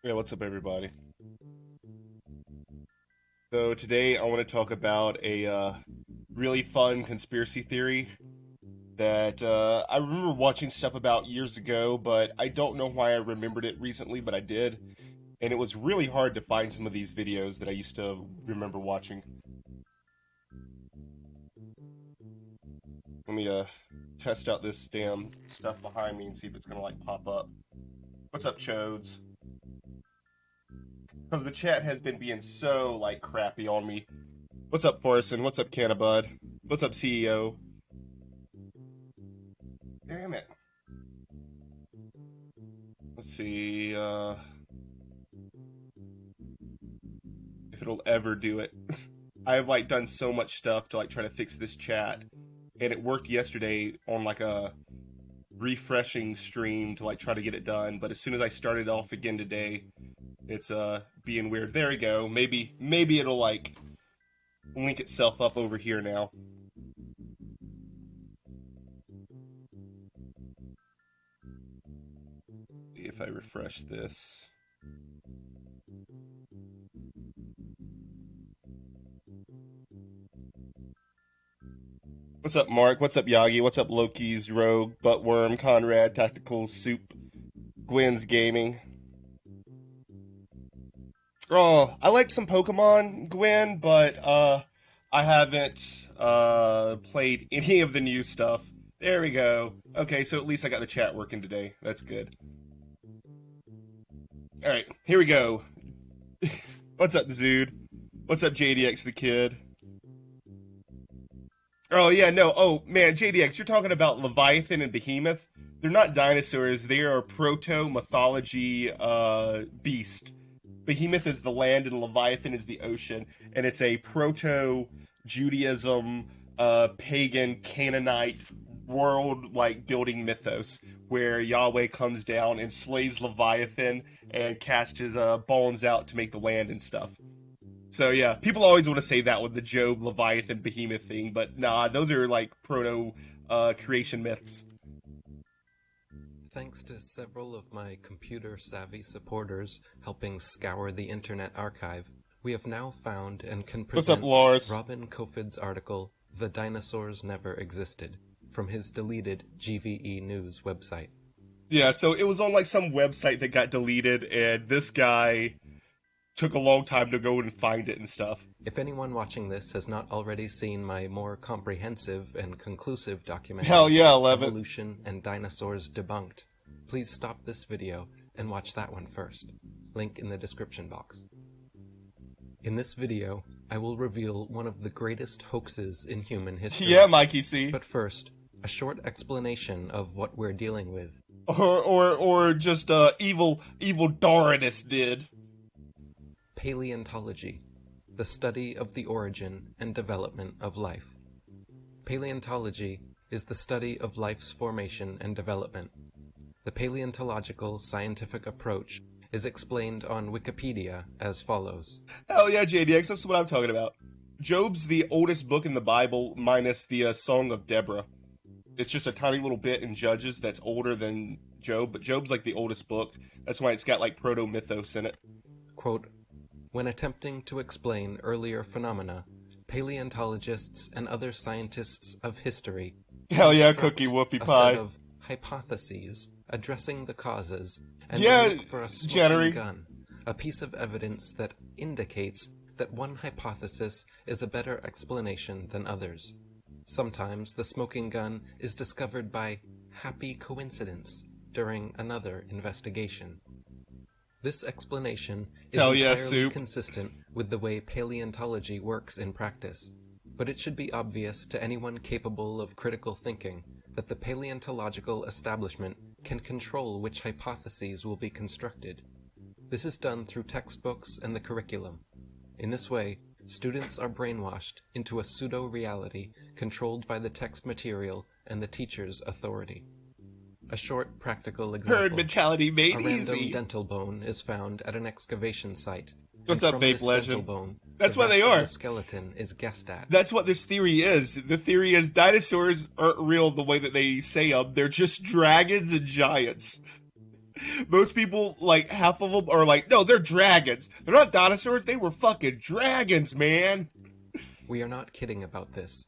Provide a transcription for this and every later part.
Yeah, what's up, everybody? So today I want to talk about a really fun conspiracy theory that I remember watching stuff about years ago, but I don't know why I remembered it recently, but I did, and it was really hard to find some of these videos that I used to remember watching. Let me test out this damn stuff behind me and see if it's gonna like pop up. What's up, Chodes? Because the chat has been being so like crappy on me. What's up, Forrison? What's up, Cannabud? What's up, CEO? Damn it. Let's see if it'll ever do it. I've like done so much stuff to like try to fix this chat, and it worked yesterday on like a refreshing stream to like try to get it done. But as soon as I started off again today, it's being weird. There we go. Maybe it'll like link itself up over here now. If I refresh this. What's up, Mark? What's up, Yagi? What's up, Loki's Rogue, Buttworm, Conrad, Tactical Soup, Gwen's Gaming? Oh, I like some Pokemon, Gwen, but I haven't played any of the new stuff. There we go. Okay, so at least I got the chat working today. That's good. All right, here we go. What's up, Zood? What's up, JDX the Kid? Oh yeah, no. Oh man, JDX, you're talking about Leviathan and Behemoth. They're not dinosaurs. They are a proto mythology beast. Behemoth is the land and Leviathan is the ocean, and it's a proto Judaism, pagan Canaanite world like building mythos where Yahweh comes down and slays Leviathan and casts his bones out to make the land and stuff. So yeah, people always want to say that with the Job, Leviathan, Behemoth thing, but nah, those are like proto creation myths. Thanks to several of my computer-savvy supporters helping scour the Internet Archive, we have now found and can What's up, present Lars? Robin Kofid's article, The Dinosaurs Never Existed, from his deleted GVE News website. Yeah, so it was on like some website that got deleted, and this guy took a long time to go and find it and stuff. If anyone watching this has not already seen my more comprehensive and conclusive documentary, Hell yeah, 11. Evolution and Dinosaurs Debunked, please stop this video and watch that one first. Link in the description box. In this video, I will reveal one of the greatest hoaxes in human history. Yeah, Mikey C. But first, a short explanation of what we're dealing with. Or just evil Dorinus did. Paleontology, the study of the origin and development of life. Paleontology is the study of life's formation and development. The paleontological scientific approach is explained on Wikipedia as follows. Hell yeah, JDX, that's what I'm talking about. Job's the oldest book in the Bible, minus the Song of Deborah. It's just a tiny little bit in Judges that's older than Job, but Job's like the oldest book. That's why it's got like proto-mythos in it. Quote, when attempting to explain earlier phenomena, paleontologists and other scientists of history Hell yeah, construct cookie whoopie a pie. set of hypotheses addressing the causes and Yeah, look for a Jennery. smoking gun, a piece of evidence that indicates that one hypothesis is a better explanation than others. Sometimes the smoking gun is discovered by happy coincidence during another investigation. This explanation is Hell yeah, entirely soup. consistent with the way paleontology works in practice, but it should be obvious to anyone capable of critical thinking that the paleontological establishment can control which hypotheses will be constructed. This is done through textbooks and the curriculum. In this way, students are brainwashed into a pseudo-reality controlled by the text material and the teacher's authority. A short practical example. Herd mentality made A random easy. dental bone is found at an excavation site. What's and up, from Vape this Legend? dental bone, That's the what they rest of are. the skeleton is guessed at. That's what this theory is. The theory is dinosaurs aren't real the way that they say them. They're just dragons and giants. Most people, like, half of them are like, no, they're dragons. They're not dinosaurs. They were fucking dragons, man. We are not kidding about this.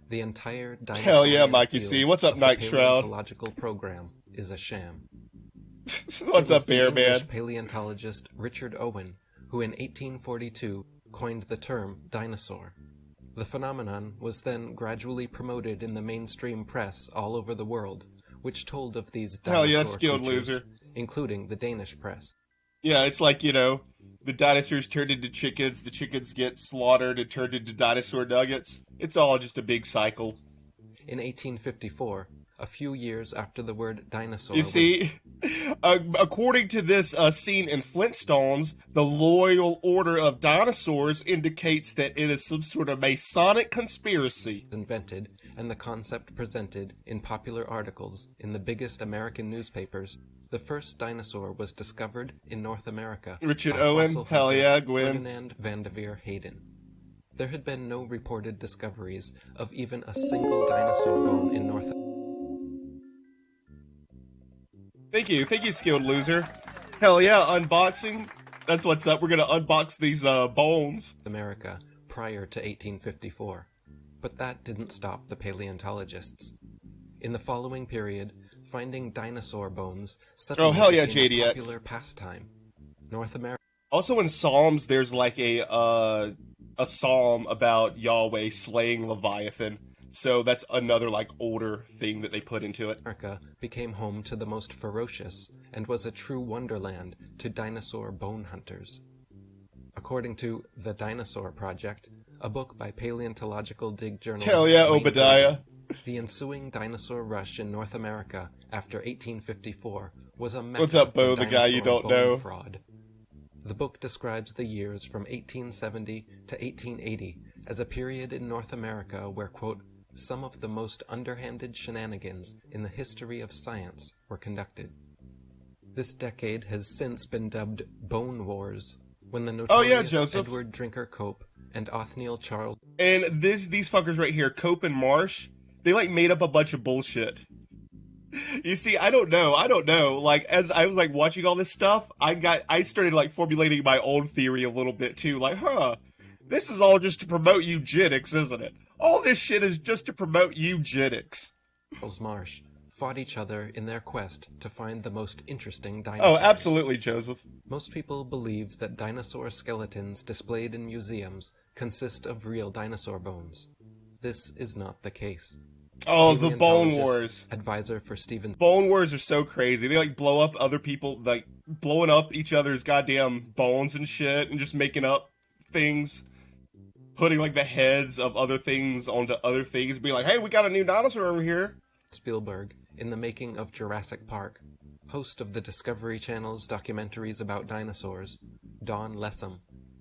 The entire Hell yeah, dinosaurian Mikey C. field What's up, of the Night Shroud? paleontological program is a sham. What's up, Bear The English Man? paleontologist Richard Owen, who in 1842 coined the term dinosaur. The phenomenon was then gradually promoted in the mainstream press all over the world, which told of these Hell yeah, dinosaur skilled creatures, loser. including the Danish press. Yeah, it's like, the dinosaurs turned into chickens, the chickens get slaughtered and turned into dinosaur nuggets. It's all just a big cycle. In 1854, a few years after the word dinosaur You see, according to this scene in Flintstones, the Loyal Order of Dinosaurs indicates that it is some sort of Masonic conspiracy. was invented and the concept presented in popular articles in the biggest American newspapers, the first dinosaur was discovered in North America Richard by Owen, fossil hell hunter yeah, Gwen. Ferdinand Vanderveer Hayden. There had been no reported discoveries of even a single dinosaur bone in North Thank you, skilled loser. Hell yeah, unboxing. That's what's up. We're gonna unbox these bones. America prior to 1854. But that didn't stop the paleontologists. In the following period, finding dinosaur bones suddenly hell yeah, became JDX. a popular pastime. North America Also in Psalms, there's like a psalm about Yahweh slaying Leviathan. So that's another like older thing that they put into it. became home to the most ferocious and was a true wonderland to dinosaur bone hunters. According to The Dinosaur Project, a book by paleontological dig journalist Hell yeah, Wayne Obadiah. Berger, the ensuing dinosaur rush in North America after 1854 was a mecca What's up, Bo, for the guy you dinosaur don't bone know? fraud. The book describes the years from 1870 to 1880 as a period in North America where, quote, some of the most underhanded shenanigans in the history of science were conducted. This decade has since been dubbed Bone Wars, when the notorious Joseph. Edward Drinker Cope and Othniel Charles And these fuckers right here, Cope and Marsh, they like made up a bunch of bullshit. You see, I don't know. Like, as I was like watching all this stuff, I started like formulating my own theory a little bit too. Like, this is all just to promote eugenics, isn't it? All this shit is just to promote eugenics. Marsh fought each other in their quest to find the most interesting dinosaurs. Oh, absolutely, Joseph. Most people believe that dinosaur skeletons displayed in museums consist of real dinosaur bones. This is not the case. Oh, the Bone Paleontologist, Wars. Advisor for Stephen Bone Wars are so crazy. They like blow up other people, like blowing up each other's goddamn bones and shit, and just making up things. Putting like the heads of other things onto other things, being like, hey, we got a new dinosaur over here. Spielberg in the making of Jurassic Park. Host of the Discovery Channel's documentaries about dinosaurs, Don Lessam,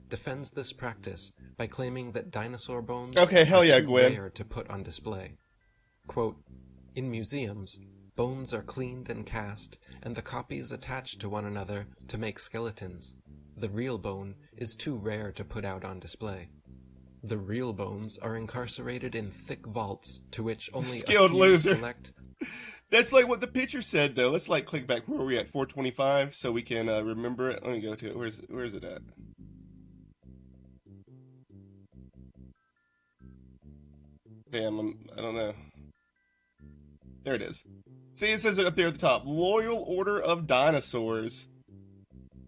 defends this practice by claiming that dinosaur bones are too rare to put on display. Quote, in museums, bones are cleaned and cast, and the copies attached to one another to make skeletons. The real bone is too rare to put out on display. The real bones are incarcerated in thick vaults to which only Skilled a few loser. select... That's like what the picture said, though. Let's like click back. Where are we at? 425, so we can remember it. Let me go to it. Where is it at? Damn, I don't know. There it is. See, it says it up there at the top. Loyal Order of Dinosaurs.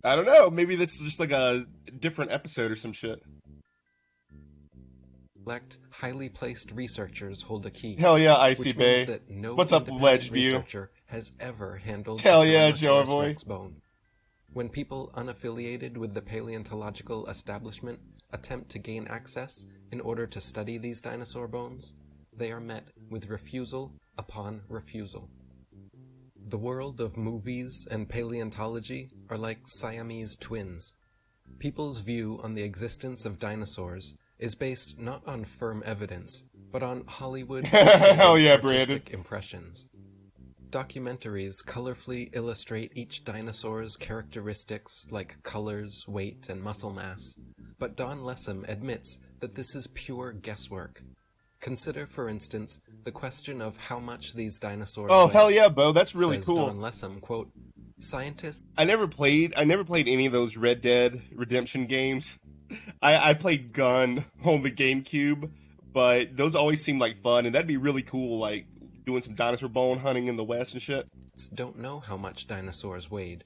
I don't know. Maybe that's just like a different episode or some shit. Highly placed researchers hold a key. Hell yeah, Icy which Bay. means that no What's up, independent Ledgeview? researcher has ever handled Hell the yeah, Tyrannosaurus Joe Rex bone. When people unaffiliated with the paleontological establishment attempt to gain access in order to study these dinosaur bones, they are met with refusal upon refusal. The world of movies and paleontology are like Siamese twins. People's view on the existence of dinosaurs is based not on firm evidence, but on Hollywood Hell yeah, artistic Brandon. impressions. Documentaries colorfully illustrate each dinosaur's characteristics like colors, weight, and muscle mass, but Don Lessam admits that this is pure guesswork. Consider, for instance, the question of how much these dinosaurs Oh, weigh. hell yeah, Bo. That's really Says cool. Don Lessam, quote, Scientists I never played any of those Red Dead Redemption games. I played Gun on the GameCube, but those always seem like fun, and that'd be really cool, like doing some dinosaur bone hunting in the West and shit. don't know how much dinosaurs weighed.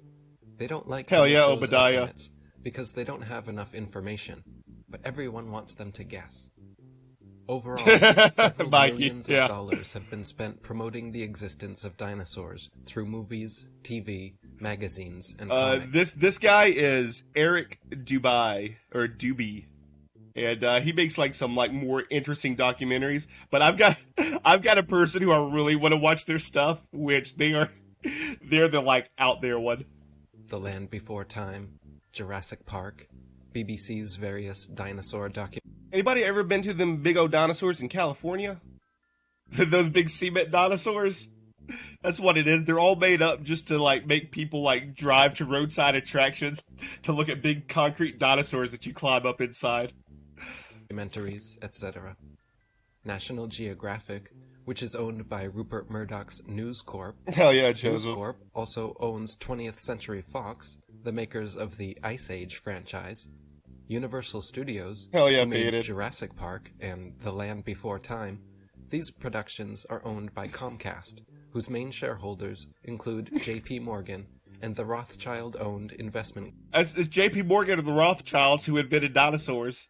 They don't like to Hell make yeah, those Obadiah. estimates because they don't have enough information, but everyone wants them to guess. Overall, several Mikey, millions yeah. of dollars have been spent promoting the existence of dinosaurs through movies, TV, magazines, and comics. This guy is Eric Duby, and he makes like some like more interesting documentaries. But I've got a person who I really want to watch their stuff, which they're the like out there one. The Land Before Time, Jurassic Park, BBC's various dinosaur documentaries. Anybody ever been to them big old dinosaurs in California? Those big cement dinosaurs? That's what it is. They're all made up just to like make people like drive to roadside attractions to look at big concrete dinosaurs that you climb up inside. Documentaries, etc. National Geographic, which is owned by Rupert Murdoch's News Corp. Hell yeah, News Joseph. Corp also owns 20th Century Fox, the makers of the Ice Age franchise. Universal Studios, Hell yeah, who made Peter. Jurassic Park and The Land Before Time. These productions are owned by Comcast, whose main shareholders include J.P. Morgan and the Rothschild-owned investment. It's J.P. Morgan of the Rothschilds who invented dinosaurs.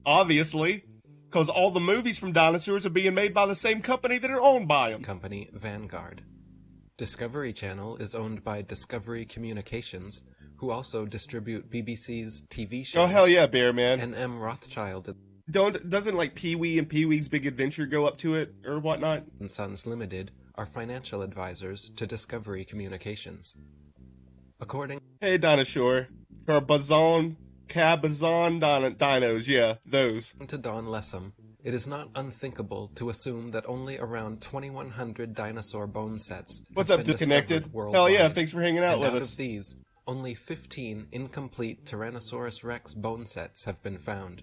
Obviously. Because all the movies from dinosaurs are being made by the same company that are owned by them. Company Vanguard. Discovery Channel is owned by Discovery Communications, who also distribute BBC's TV shows. Oh, hell yeah, Bear Man. And M. Rothschild Doesn't like Pee-wee and Pee-wee's Big Adventure go up to it or whatnot? and Sons Limited are financial advisors to Discovery Communications. According Hey, Dinosaur. Cabazon dinos, yeah, those. to Don Lessam, it is not unthinkable to assume that only around 2,100 dinosaur bone sets What's have up, been Disconnected? discovered Hell yeah, worldwide, thanks for hanging out and with out us. of these, only 15 incomplete Tyrannosaurus rex bone sets have been found.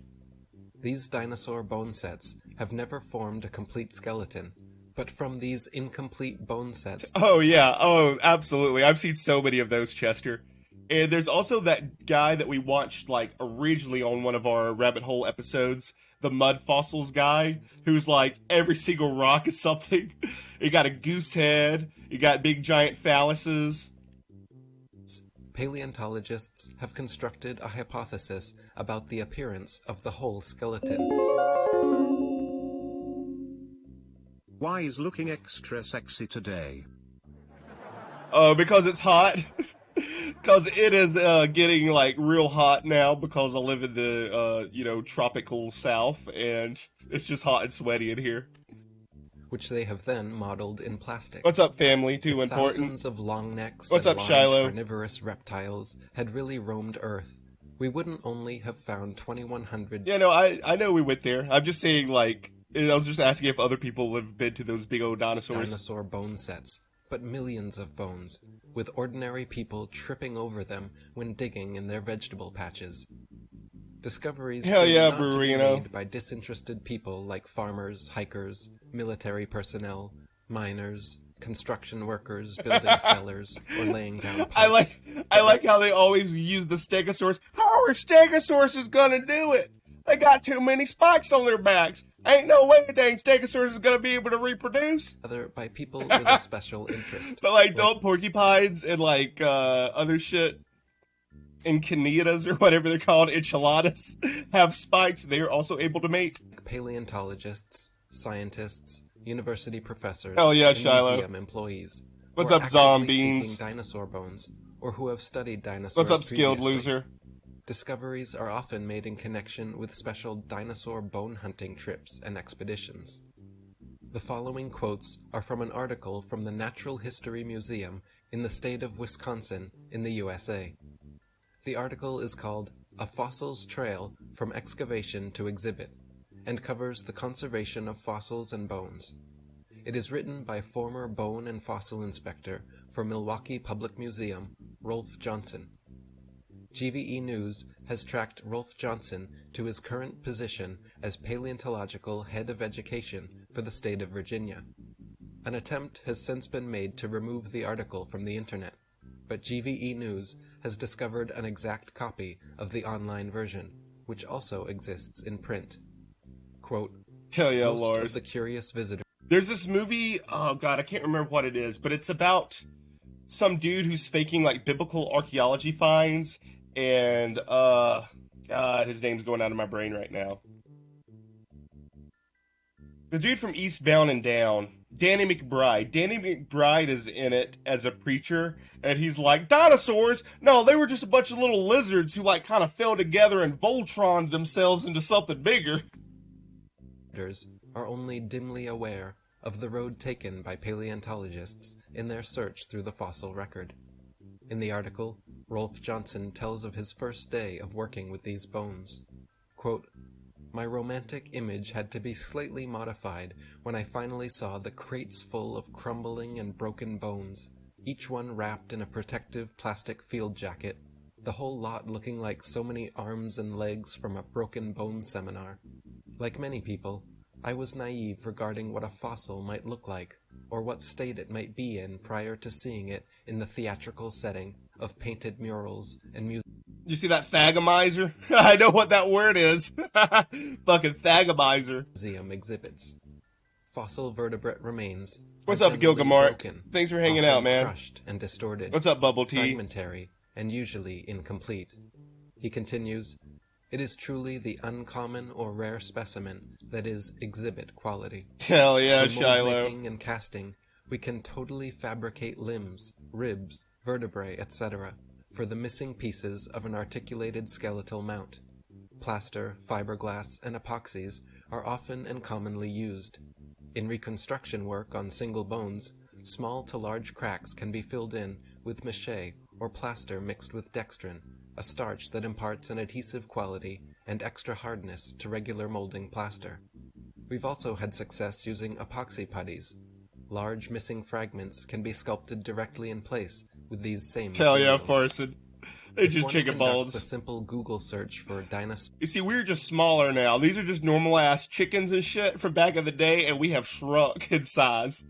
These dinosaur bone sets have never formed a complete skeleton, but from these incomplete bone sets, Oh yeah, oh absolutely. I've seen so many of those, Chester. And there's also that guy that we watched like originally on one of our rabbit hole episodes, the mud fossils guy, who's like every single rock is something. You got a goose head, you got big giant phalluses. paleontologists have constructed a hypothesis about the appearance of the whole skeleton. Why is looking extra sexy today? Because it's hot. Because it is getting like real hot now because I live in the tropical south and it's just hot and sweaty in here. Which they have then modeled in plastic. What's up, family? Too If important. thousands of long necks What's and up, large Shiloh? carnivorous reptiles had really roamed Earth, we wouldn't only have found 2,100 Yeah, no, I know we went there. I'm just saying, like, I was just asking if other people have been to those big old dinosaurs. dinosaur bone sets, but millions of bones, with ordinary people tripping over them when digging in their vegetable patches. Discoveries Hell seem yeah, not to be Burrino. made by disinterested people like farmers, hikers, military personnel, miners, construction workers building cellars or laying down pipes. I like how they always use the stegosaurus. How are stegosaurus is gonna do it? They got too many spikes on their backs. Ain't no way the dang stegosaurus is gonna be able to reproduce. Other by people with a special interest. But like, don't porcupines and like other shit and canitas or whatever they're called, enchiladas, have spikes they are also able to mate? Paleontologists, scientists, university professors, Hell yeah, and Shiloh. museum employees. What's who are up, actively zombies? seeking dinosaur bones, or who have studied dinosaurs What's up, skilled previously. loser? Discoveries are often made in connection with special dinosaur bone hunting trips and expeditions. The following quotes are from an article from the Natural History Museum in the state of Wisconsin in the USA. The article is called A Fossils Trail from Excavation to Exhibit and covers the conservation of fossils and bones. It is written by former bone and fossil inspector for Milwaukee Public Museum, Rolf Johnson. GVE News has tracked Rolf Johnson to his current position as Paleontological Head of Education for the state of Virginia. An attempt has since been made to remove the article from the internet, but GVE News has discovered an exact copy of the online version, which also exists in print. Quote, Hell yeah, most Lars. of the curious visitors... There's this movie, oh god, I can't remember what it is, but it's about some dude who's faking, like, biblical archaeology finds, and, god, his name's going out of my brain right now. The dude from Eastbound and Down, Danny McBride. Danny McBride is in it as a preacher, and he's like, dinosaurs? No, they were just a bunch of little lizards who, like, kind of fell together and Voltroned themselves into something bigger. Are only dimly aware of the road taken by paleontologists in their search through the fossil record. In the article, Rolf Johnson tells of his first day of working with these bones. Quote, my romantic image had to be slightly modified when I finally saw the crates full of crumbling and broken bones, each one wrapped in a protective plastic field jacket, the whole lot looking like so many arms and legs from a broken bone seminar. Like many people, I was naive regarding what a fossil might look like, or what state it might be in prior to seeing it in the theatrical setting of painted murals and music. You see that thagomizer? I know what that word is. Fucking thagomizer. Museum exhibits. Fossil vertebrate remains. What's up, Gilgamart? Broken, Thanks for hanging out, man. Crushed and distorted. What's up, Bubble Tea? Fragmentary and usually incomplete. He continues, it is truly the uncommon or rare specimen that is exhibit quality. Hell yeah, Through mold Shiloh. making and casting, we can totally fabricate limbs, ribs, vertebrae, etc. for the missing pieces of an articulated skeletal mount. Plaster, fiberglass, and epoxies are often and commonly used. In reconstruction work on single bones, small to large cracks can be filled in with mache or plaster mixed with dextrin, a starch that imparts an adhesive quality and extra hardness to regular molding plaster. We've also had success using epoxy putties. Large missing fragments can be sculpted directly in place with these same Hell yeah, materials. Farson. They just chicken balls. A simple Google search for dinosaurs. You see, we're just smaller now. These are just normal ass chickens and shit from back in the day, and we have shrunk in size.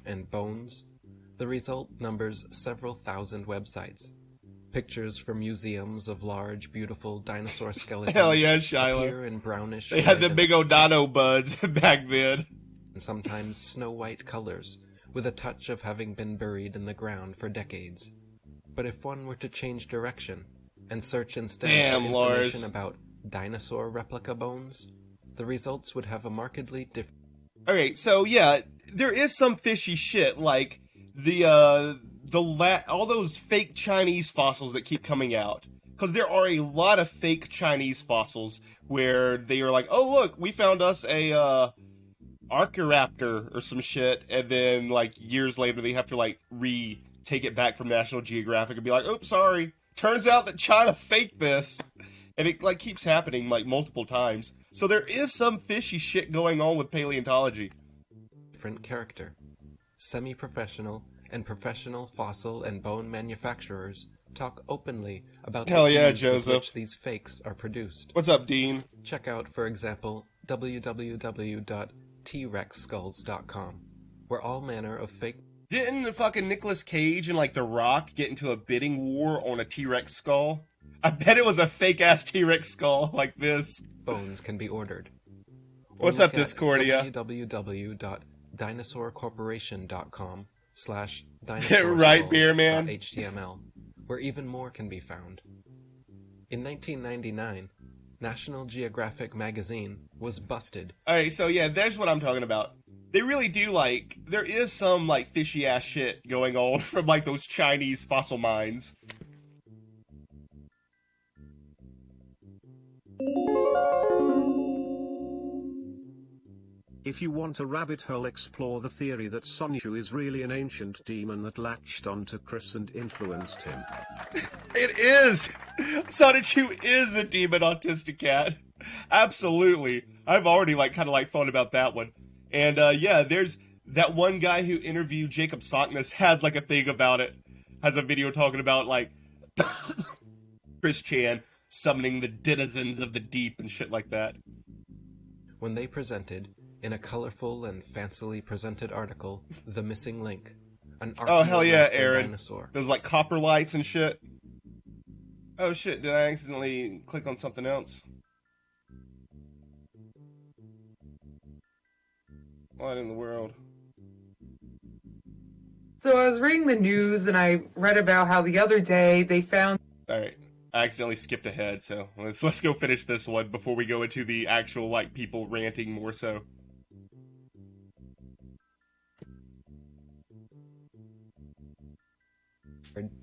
And bones. The result numbers several thousand websites. Pictures from museums of large, beautiful dinosaur skeletons. Hell yeah, Shiloh. Appear in brownish. They had the red big old dino buds back then. and sometimes snow-white colors, with a touch of having been buried in the ground for decades. But if one were to change direction and search instead for information about dinosaur replica bones, the results would have a markedly different... Okay, so yeah, there is some fishy shit, like all those fake Chinese fossils that keep coming out. Because there are a lot of fake Chinese fossils where they are like, oh look, we found us a Archaeoraptor or some shit, and then like years later they have to like take it back from National Geographic and be like, oops, sorry. Turns out that China faked this. And it like keeps happening like multiple times. So there is some fishy shit going on with paleontology. Different character. Semi-professional and professional fossil and bone manufacturers talk openly about the ease with which these fakes are produced. What's up, Dean? Check out, for example, www.trexskulls.com, where all manner of fake... Didn't fucking Nicolas Cage and like The Rock get into a bidding war on a T-Rex skull? I bet it was a fake-ass T-Rex skull like this. Bones can be ordered. What's up, Discordia? www.dinosaurcorporation.com/dinosaur Beer Man? .html, where even more can be found. In 1999, National Geographic magazine was busted. Alright, so yeah, there's what I'm talking about. They really do, like, there is some, like, fishy-ass shit going on from, like, those Chinese fossil mines. If you want a rabbit hole, explore the theory that Sonichu is really an ancient demon that latched onto Chris and influenced him. It is! Sonichu is a demon autistic cat. Absolutely. I've already, like, kind of, like, thought about that one. And, yeah, there's that one guy who interviewed Jacob Sockness has, like, a thing about it. Has a video talking about, like, Chris Chan summoning the denizens of the deep and shit like that. When they presented, in a colorful and fancily presented article, The Missing Link, an Oh, hell yeah, Aaron. dinosaur. Those, like, copper lights and shit. Oh, shit, did I accidentally click on something else? What in the world? So I was reading the news and I read about how the other day they found. Alright, I accidentally skipped ahead, so let's go finish this one before we go into the actual, like, people ranting more so.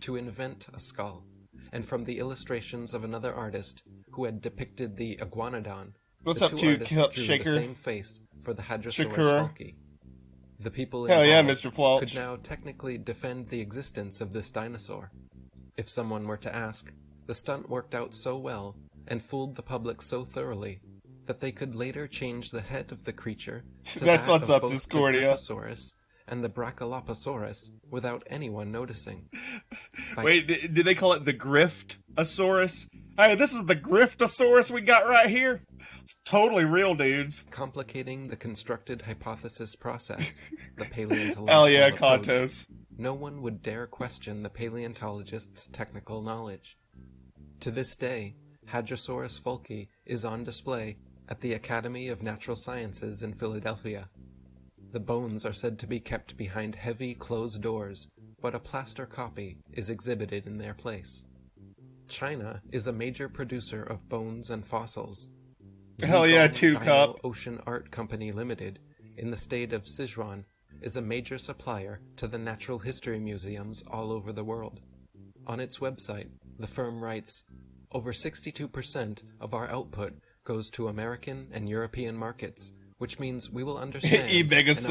To invent a skull, and from the illustrations of another artist who had depicted the iguanodon, What's the up, two to artists drew Shaker? the same face for the Hadrosaurus Shakur. falki. The people Hell involved yeah, Mr. Flauch. could now technically defend the existence of this dinosaur. If someone were to ask, the stunt worked out so well and fooled the public so thoroughly that they could later change the head of the creature to That's that what's of up, both Discordia. the Gryposaurus and the Brachiosaurus without anyone noticing. Wait, did they call it the Griftosaurus? Hey, this is the Griftosaurus we got right here. It's totally real, dudes. Complicating the constructed hypothesis process, the paleontological Hell yeah, approach, Kantos. no one would dare question the paleontologist's technical knowledge. To this day, Hadrosaurus falki is on display at the Academy of Natural Sciences in Philadelphia. The bones are said to be kept behind heavy closed doors, but a plaster copy is exhibited in their place. China is a major producer of bones and fossils. Hell yeah, Zigong 2 Dino Cup. Ocean Art Company Limited, in the state of Sichuan, is a major supplier to the natural history museums all over the world. On its website, the firm writes, "Over 62% of our output goes to American and European markets, which means we will understand and are Emegosaurus,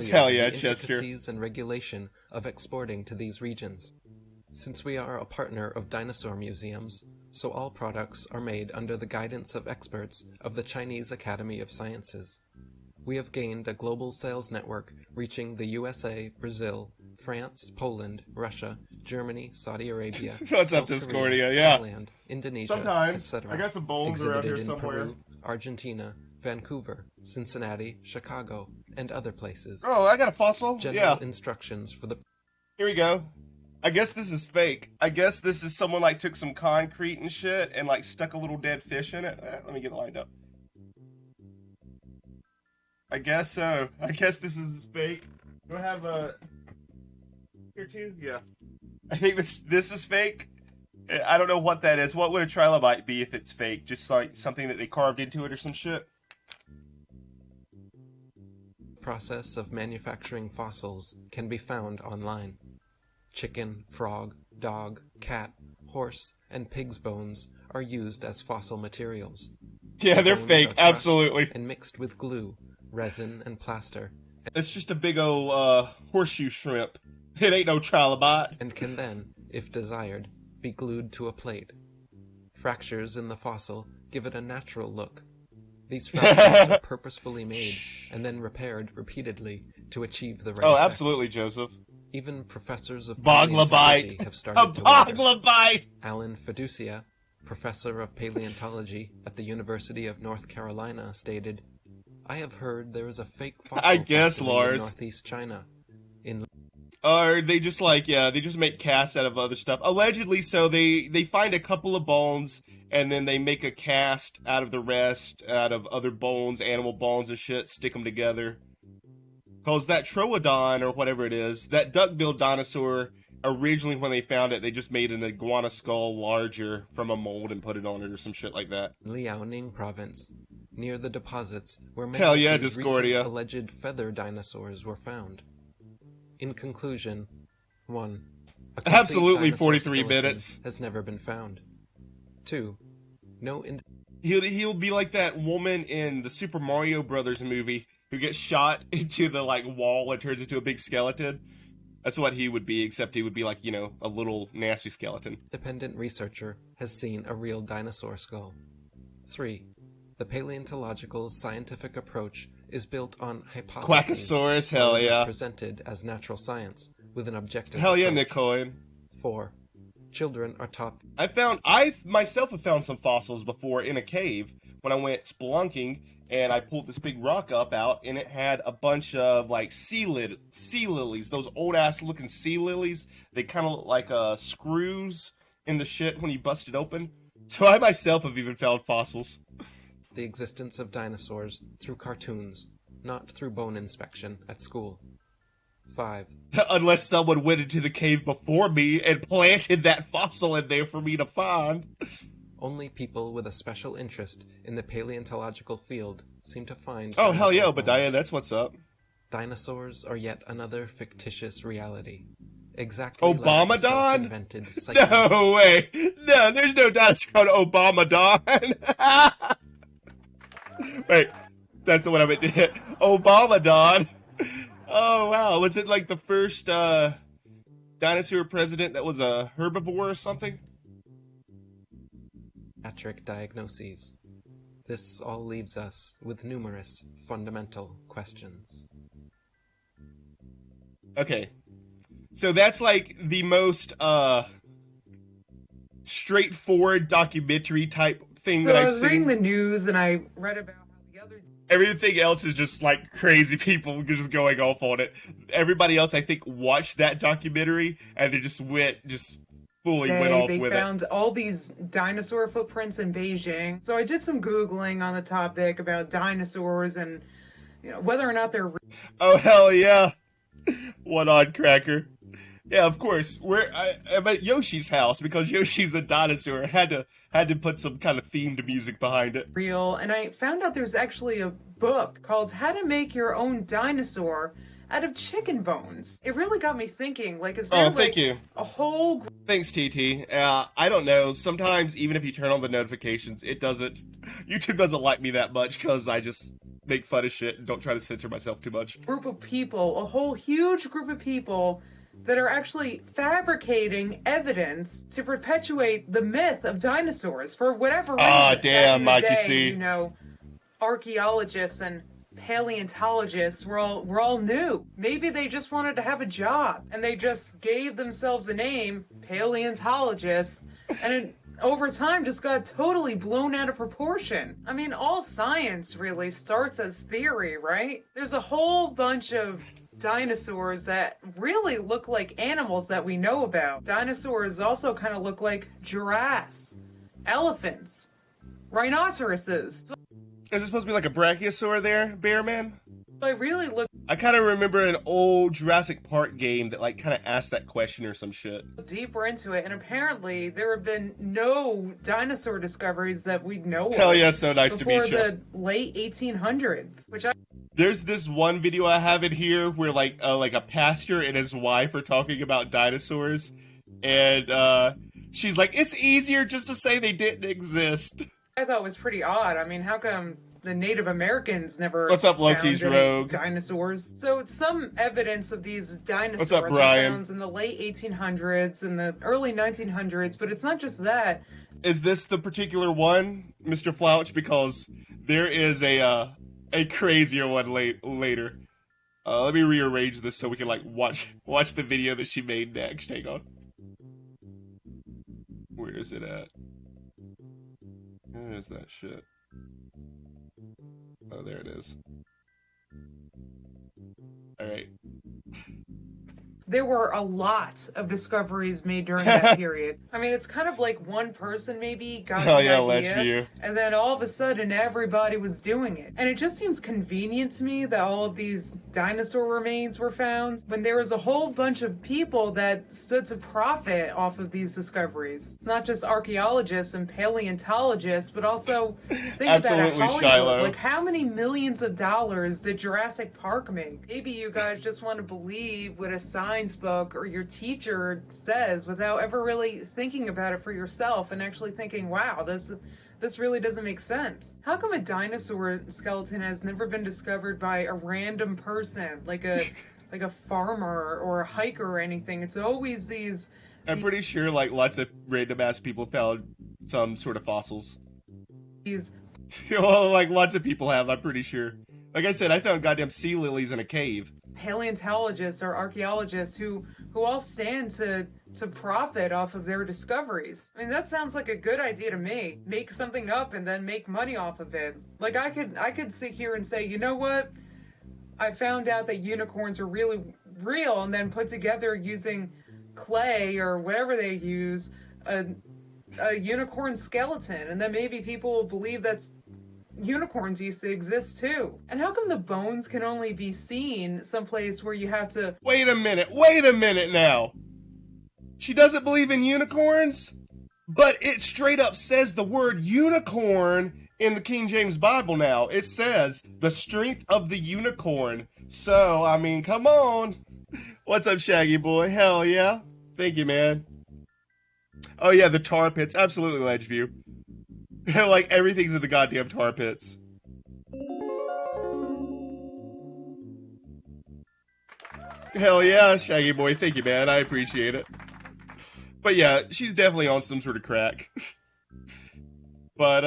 familiar hell with yeah, the Chester. intricacies and regulation of exporting to these regions. Since we are a partner of dinosaur museums, so all products are made under the guidance of experts of the Chinese Academy of Sciences. We have gained a global sales network reaching the USA, Brazil, France, Poland, Russia, Germany, Saudi Arabia, What's up, South Discordia? Korea, Yeah. Thailand, Indonesia, Sometimes. etc. I got some bones around Exhibited here in somewhere. Peru, Argentina, Vancouver, Cincinnati, Chicago, and other places. Oh, I got a fossil? General Yeah. instructions for the Here we go. I guess this is fake. I guess this is someone, like, took some concrete and shit and, like, stuck a little dead fish in it. Let me get it lined up. I guess so. I guess this is fake. Do I have a... Here, too? Yeah. I think this is fake. I don't know what that is. What would a trilobite be if it's fake? Just, like, something that they carved into it or some shit? process of manufacturing fossils can be found online. Chicken, frog, dog, cat, horse, and pig's bones are used as fossil materials. Yeah, they're Bones fake. are crushed Absolutely. And mixed with glue, resin, and plaster, It's just a big old horseshoe shrimp. It ain't no trilobite. and can then, if desired, be glued to a plate. Fractures in the fossil give it a natural look. These fractures are purposefully made and then repaired repeatedly to achieve the right Oh, effect. absolutely, Joseph. Even professors of Boglabite. paleontology have A started to wonder. boglabite. Alan Fiducia, professor of paleontology at the University of North Carolina, stated, "I have heard there is a fake fossil I guess, factory Lars. in northeast China. In Or they just like, yeah, they just make casts out of other stuff. Allegedly, so they find a couple of bones and then they make a cast out of the rest, out of other bones, animal bones and shit, stick them together. Cause that Troodon or whatever it is, that duck-billed dinosaur, originally when they found it, they just made an iguana skull larger from a mold and put it on it or some shit like that. Liaoning province, near the deposits where many Hell of yeah, these Discordia. recent alleged feather dinosaurs were found. In conclusion, 1. A complete Absolutely dinosaur 43 skeleton minutes. has never been found. 2. No He'll be like that woman in the Super Mario Brothers movie who gets shot into the like wall and turns into a big skeleton. That's what he would be, except he would be like, you know, a little nasty skeleton. independent researcher has seen a real dinosaur skull. 3. The paleontological scientific approach is built on hypotheses. Quackosaurus, while hell it is yeah. presented as natural science with an objective Hell yeah, approach. Nick Cohen. 4. Children are taught I myself have found some fossils before in a cave when I went spelunking, and I pulled this big rock out, and it had a bunch of like sea lilies, those old ass looking sea lilies. They kind of look like screws in the shit when you bust it open. So I myself have even found fossils. The existence of dinosaurs through cartoons, not through bone inspection at school. 5. Unless someone went into the cave before me and planted that fossil in there for me to find. Only people with a special interest in the paleontological field seem to find... Oh, hell yeah, dinosaur Obadiah, bones. that's what's up. Dinosaurs are yet another fictitious reality. Exactly like Obamadon? self-invented psyche. No way. No, there's no dinosaur called Obamadon. Wait, that's the one I meant to hit. Obamadon. Oh, wow. Was it like the first dinosaur president that was a herbivore or something? Patrick diagnoses. This all leaves us with numerous fundamental questions. Okay. So that's like the most straightforward documentary type thing So that I I've was reading seen. the news and I read about how the other Everything else is just like crazy people just going off on it. Everybody else, I think, watched that documentary and they just fully went off they with found all these dinosaur footprints in Beijing. So I did some Googling on the topic about dinosaurs and whether or not they're it. Oh, hell yeah. One odd cracker. Yeah, of course. I'm at Yoshi's house because Yoshi's a dinosaur. I had to put some kind of themed music behind it. real. And I found out there's actually a book called How to Make Your Own Dinosaur Out of Chicken Bones. It really got me thinking, like, is there Thank you. a whole Thanks, TT. I don't know. Sometimes, even if you turn on the notifications, YouTube doesn't like me that much because I just make fun of shit and don't try to censor myself too much. group of people, a whole huge group of people that are actually fabricating evidence to perpetuate the myth of dinosaurs for whatever reason. Ah, Back damn, in the Mikey day, C. Archaeologists and paleontologists were all new. Maybe they just wanted to have a job and they just gave themselves a name, paleontologists, and it over time just got totally blown out of proportion. I mean, all science really starts as theory, right? There's a whole bunch of dinosaurs that really look like animals that we know about. Dinosaurs also kind of look like giraffes, elephants, rhinoceroses. Is it supposed to be like a brachiosaur there, Bearman? I really look I kind of remember an old Jurassic Park game that like kind of asked that question or some shit. deeper into it, and apparently there have been no dinosaur discoveries that we know Hell of yeah, so nice to before meet you. the late 1800s, which I There's this one video I have in here where like a pastor and his wife are talking about dinosaurs, and she's like, "It's easier just to say they didn't exist." thought was pretty odd. I mean, how come the Native Americans never What's up, found Loki's any Rogue? dinosaurs? So some evidence of these dinosaurs What's up, were Brian? found in the late 1800s and the early 1900s, but it's not just that. Is this the particular one, Mr. Flouch? Because there is a crazier one later. Let me rearrange this so we can like watch the video that she made next. Hang on. Where is it at? Where is that shit? Oh, there it is. All right. There were a lot of discoveries made during that period. I mean, it's kind of like one person maybe got Hell the yeah, idea, Lechview. and then all of a sudden everybody was doing it. And it just seems convenient to me that all of these dinosaur remains were found when there was a whole bunch of people that stood to profit off of these discoveries. It's not just archaeologists and paleontologists, but also think Absolutely, about it, Hollywood. Shiloh. Like, how many millions of dollars did Jurassic Park make? Maybe you guys just want to believe what a science book or your teacher says without ever really thinking about it for yourself and actually thinking, wow, this really doesn't make sense. How come a dinosaur skeleton has never been discovered by a random person, like a farmer or a hiker or anything? It's always these I'm pretty sure like lots of random ass people found some sort of fossils. Well, like lots of people have, I'm pretty sure. Like I said, I found goddamn sea lilies in a cave. paleontologists or archaeologists who all stand to to profit off of their discoveries. I mean, that sounds like a good idea to me. Make something up and then make money off of it. Like I could sit here and say, you know what? I found out that unicorns are really real, and then put together using clay or whatever they use a unicorn skeleton, and then maybe people will believe that's unicorns used to exist too. And how come the bones can only be seen someplace where you have to... Wait a minute now. She doesn't believe in unicorns, but it straight up says the word unicorn in the King James Bible now. It says the strength of the unicorn. So, I mean, come on. What's up, Shaggy boy? Hell yeah. Thank you, man. Oh yeah, the tar pits. Absolutely, Ledgeview. Like, everything's in the goddamn tar pits. Hell yeah, Shaggy boy. Thank you, man. I appreciate it. But yeah, she's definitely on some sort of crack. But,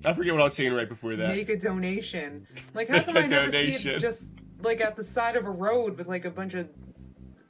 I forget what I was saying right before that. Make a donation. Like, how come I never see it just, like, at the side of a road with, like, a bunch of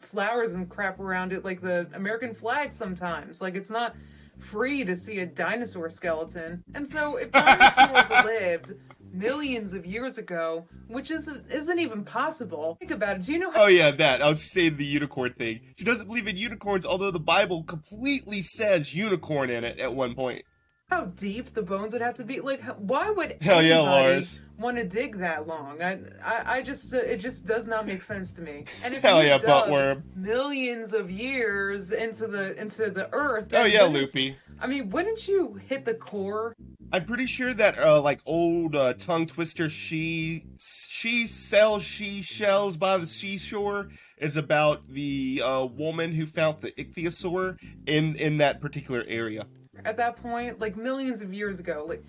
flowers and crap around it, like the American flag sometimes? Like, it's not free to see a dinosaur skeleton. And so, if dinosaurs lived millions of years ago, which isn't even possible, think about it. Do you know how... Oh yeah, that. I was saying the unicorn thing. She doesn't believe in unicorns, although the Bible completely says unicorn in it at one point. How deep the bones would have to be? Like, why would Hell yeah, anybody Lars. want to dig that long? I just, it just does not make sense to me. And if Hell you yeah, dug buttworm. millions of years into the earth... Oh yeah, Loopy. I mean, wouldn't you hit the core? I'm pretty sure that, like, old, tongue twister she sells shells by the seashore is about the, woman who found the ichthyosaur in that particular area. At that point, like millions of years ago, like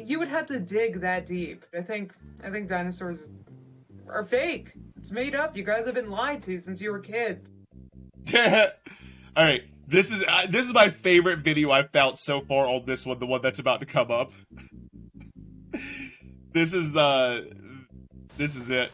you would have to dig that deep. I think dinosaurs are fake. It's made up. You guys have been lied to since you were kids. All right, this is my favorite video I've found so far on this one, the one that's about to come up. This is it.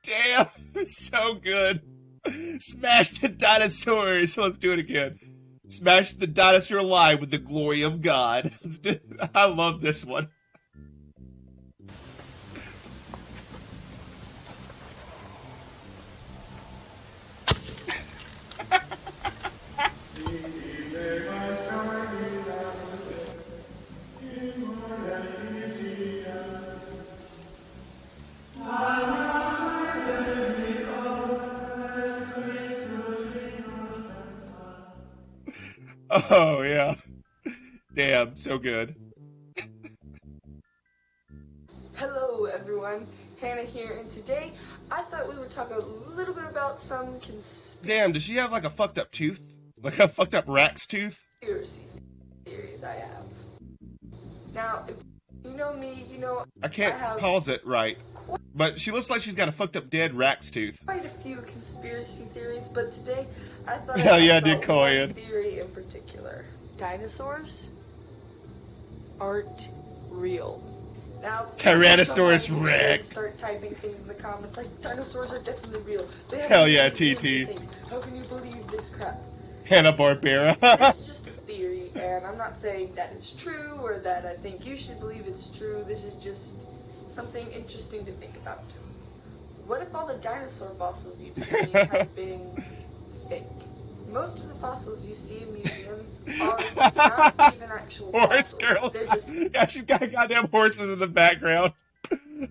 Damn, so good. Smash the dinosaurs. Let's do it again. Smash the dinosaur alive with the glory of God. I love this one. Oh, yeah. Damn, so good. Hello everyone, Hannah here, and today I thought we would talk a little bit about some conspiracy Damn, does she have like a fucked up tooth? Like a fucked up Rax tooth? theories I have. Now, if you know me, you know I can't pause it right. But she looks like she's got a fucked up dead Rax tooth. quite a few conspiracy theories, but today I thought Hell I'd yeah, talk dude, about Coyan. one theory in particular. Dinosaurs aren't real. Now, Tyrannosaurus some Rex. kids start typing things in the comments like dinosaurs are definitely real. They have Hell yeah, these TT. things. How can you believe this crap? Hanna-Barbera. It's just a theory, and I'm not saying that it's true or that I think you should believe it's true. This is just something interesting to think about. What if all the dinosaur fossils you've seen have been fake? Most of the fossils you see in museums are not even actual Horse fossils. girls. They're just Yeah, she's got goddamn horses in the background.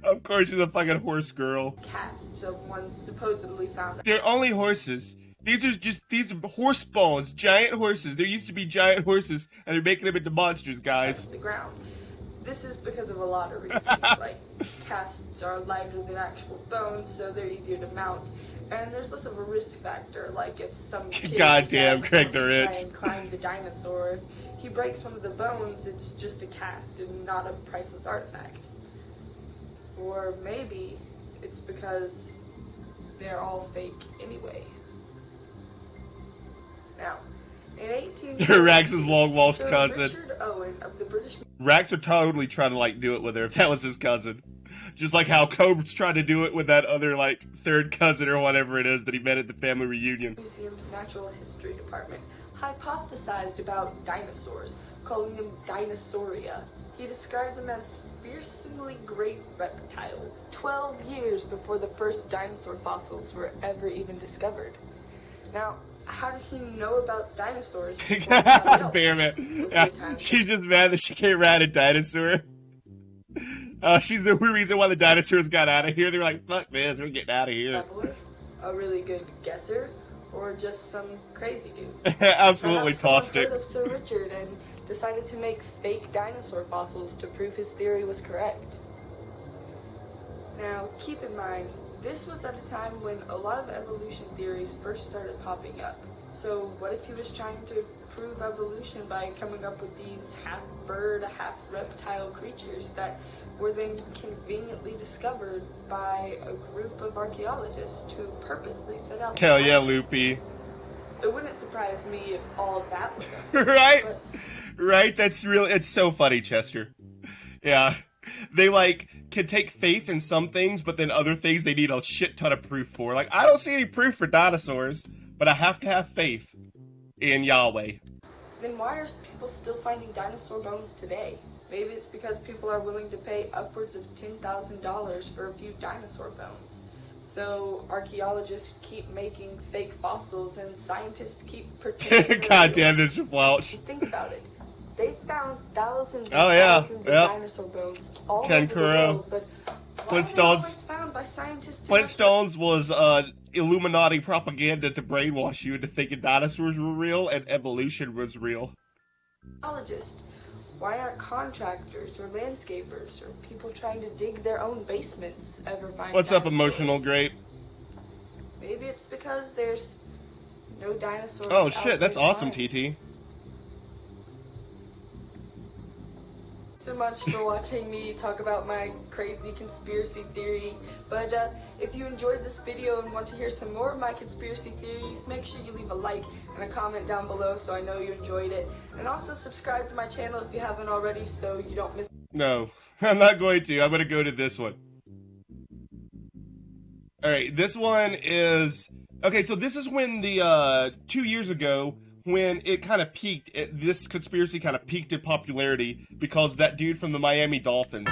Of course she's a fucking horse girl. casts of ones supposedly found They're only horses. These are horse bones, giant horses. There used to be giant horses, and they're making them into monsters, guys. off the ground. This is because of a lot of reasons, like casts are lighter than actual bones, so they're easier to mount, and there's less of a risk factor. Like if some kid Goddamn, decides Craig the to try Rich. and climb the dinosaur, if he breaks one of the bones, it's just a cast and not a priceless artifact. Or maybe it's because they're all fake anyway. Now, in 18... Rax's long-lost Sir cousin. Richard Owen of the British... Rax would totally try to, like, do it with her if that was his cousin. Just like how Cobra's trying to do it with that other, like, third cousin or whatever it is that he met at the family reunion. Museum's Natural History Department hypothesized about dinosaurs, calling them Dinosauria. He described them as fearsomely great reptiles, 12 years before the first dinosaur fossils were ever even discovered. Now, how did he know about dinosaurs? Bearman. Yeah, she's just mad that she can't ride a dinosaur. She's the reason why the dinosaurs got out of here. They were like, fuck this, we're getting out of here. A really good guesser, or just some crazy dude. Absolutely tossed it. Of Sir Richard and decided to make fake dinosaur fossils to prove his theory was correct. Now, keep in mind, this was at a time when a lot of evolution theories first started popping up. So what if he was trying to prove evolution by coming up with these half-bird, half-reptile creatures that were then conveniently discovered by a group of archaeologists who purposely set out... Hell yeah, Loopy. It wouldn't surprise me if all of that was... Right? Right? That's really... It's so funny, Chester. Yeah. They, like, can take faith in some things, but then other things they need a shit ton of proof for. Like, I don't see any proof for dinosaurs, but I have to have faith in Yahweh. Then why are people still finding dinosaur bones today? Maybe it's because people are willing to pay upwards of $10,000 for a few dinosaur bones. So archaeologists keep making fake fossils and scientists keep pretending. God damn, Mr. Flouch. Think about it. They found thousands and thousands of dinosaur bones all over the world, but why were they always found by scientists? Flintstones was Illuminati propaganda to brainwash you into thinking dinosaurs were real and evolution was real. Archaeologists. Why aren't contractors or landscapers or people trying to dig their own basements ever find What's dinosaurs? up, Emotional Grape? Maybe it's because there's no dinosaurs. Oh shit, that's awesome, TT. So much for watching me talk about my crazy conspiracy theory, but if you enjoyed this video and want to hear some more of my conspiracy theories, make sure you leave a like and a comment down below so I know you enjoyed it, and also subscribe to my channel if you haven't already so you don't miss... No, I'm not going to. I'm going to go to this one. Alright, this one is... Okay, so this is when the, 2 years ago, when it kind of peaked, this conspiracy kind of peaked in popularity because that dude from the Miami Dolphins.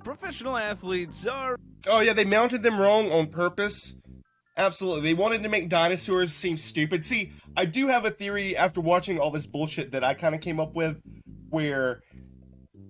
Professional athletes are... Oh yeah, they mounted them wrong on purpose. Absolutely. They wanted to make dinosaurs seem stupid. See, I do have a theory after watching all this bullshit that I kind of came up with, where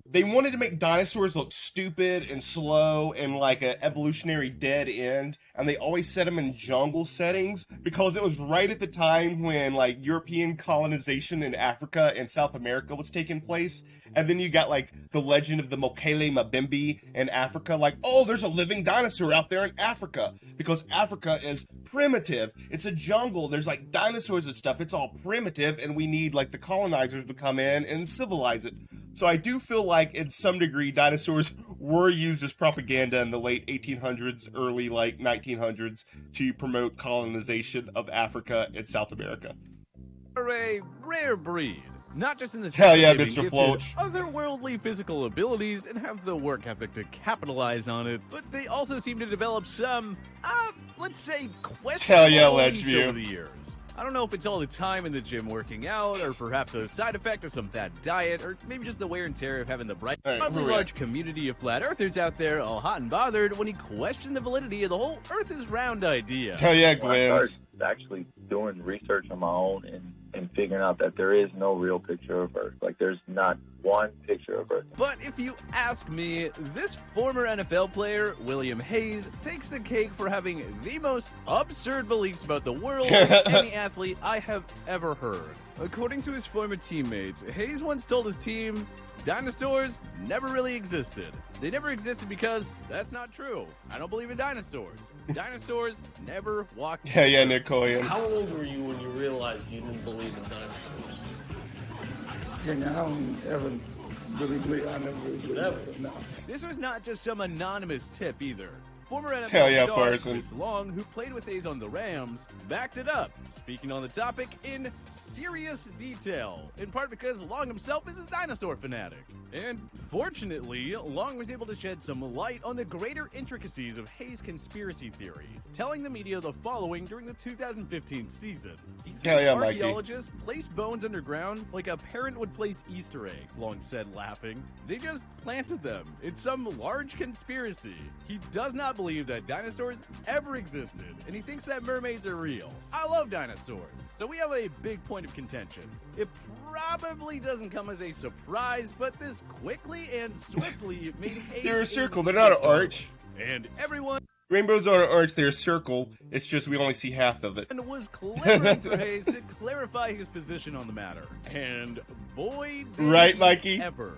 they wanted to make dinosaurs look stupid and slow and like an evolutionary dead end, and they always set them in jungle settings because it was right at the time when like European colonization in Africa and South America was taking place, and then you got like the legend of the Mokele Mbembe in Africa, like, oh, there's a living dinosaur out there in Africa, because Africa is primitive. It's a jungle. There's like dinosaurs and stuff. It's all primitive, and we need like the colonizers to come in and civilize it. So I do feel like, in some degree, dinosaurs were used as propaganda in the late 1800s, early, like, 1900s, to promote colonization of Africa and South America. Are a rare breed. Not just in the sense Hell yeah, of being Mr. gifted Floach. otherworldly physical abilities and have the work ethic to capitalize on it, but they also seem to develop some, let's say, questionable beliefs over the years. I don't know if it's all the time in the gym working out, or perhaps a side effect of some bad diet, or maybe just the wear and tear of having the broadly large community of flat earthers out there all hot and bothered when he questioned the validity of the whole Earth is round idea. Hell yeah, When I Gwims. started actually doing research on my own and figuring out that there is no real picture of Earth. Like, there's not one picture of Earth. But if you ask me, this former NFL player, William Hayes, takes the cake for having the most absurd beliefs about the world of any athlete I have ever heard. According to his former teammates, Hayes once told his team, Dinosaurs never really existed. They never existed because that's not true. I don't believe in dinosaurs. Dinosaurs never walked. Yeah, Nick Coyan. How old were you when you realized you didn't believe in dinosaurs? Jimmy, I don't ever really believe. I never really believe myself, no. This was not just some anonymous tip either. Former NFL Hell yeah, star Parson. Chris Long, who played with Hayes on the Rams, backed it up, speaking on the topic in serious detail, in part because Long himself is a dinosaur fanatic. And fortunately, Long was able to shed some light on the greater intricacies of Hayes' conspiracy theory, telling the media the following during the 2015 season. He thinks Hell yeah, Mikey. archaeologists place bones underground like a parent would place Easter eggs, Long said, laughing. They just planted them. It's some large conspiracy. He does not believe that dinosaurs ever existed, and he thinks that mermaids are real. I love dinosaurs, so we have a big point of contention. It probably doesn't come as a surprise, but this quickly and swiftly made Hayes They're a circle, they're not an arch. and everyone Rainbows aren't an arch, they're a circle. It's just we only see half of it. was clamoring for Hayes to clarify his position on the matter. And boy, did Right, he Mikey? ever.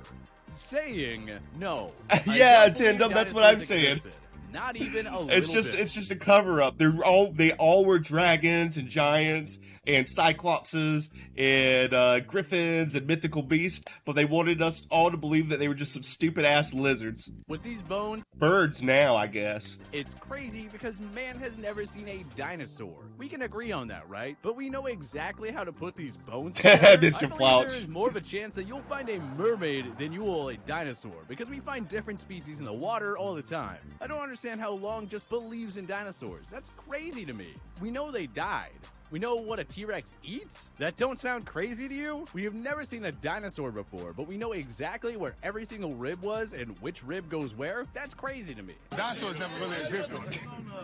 Saying no. Yeah, I don't believe Tindem, that's what I'm dinosaurs saying. existed. Not even a It's little just bit. it's just a cover up. They all were dragons and giants and cyclopses and griffins and mythical beasts, but they wanted us all to believe that they were just some stupid ass lizards. With these bones, Birds now, I guess. it's crazy because man has never seen a dinosaur. We can agree on that, right? But we know exactly how to put these bones together. Mr. I believe Flouch. there is more of a chance that you'll find a mermaid than you will a dinosaur, because we find different species in the water all the time. I don't understand how Long just believes in dinosaurs. That's crazy to me. We know they died. We know what a T-Rex eats? That don't sound crazy to you? We have never seen a dinosaur before, but we know exactly where every single rib was and which rib goes where? That's crazy to me. Dinosaurs never really existed.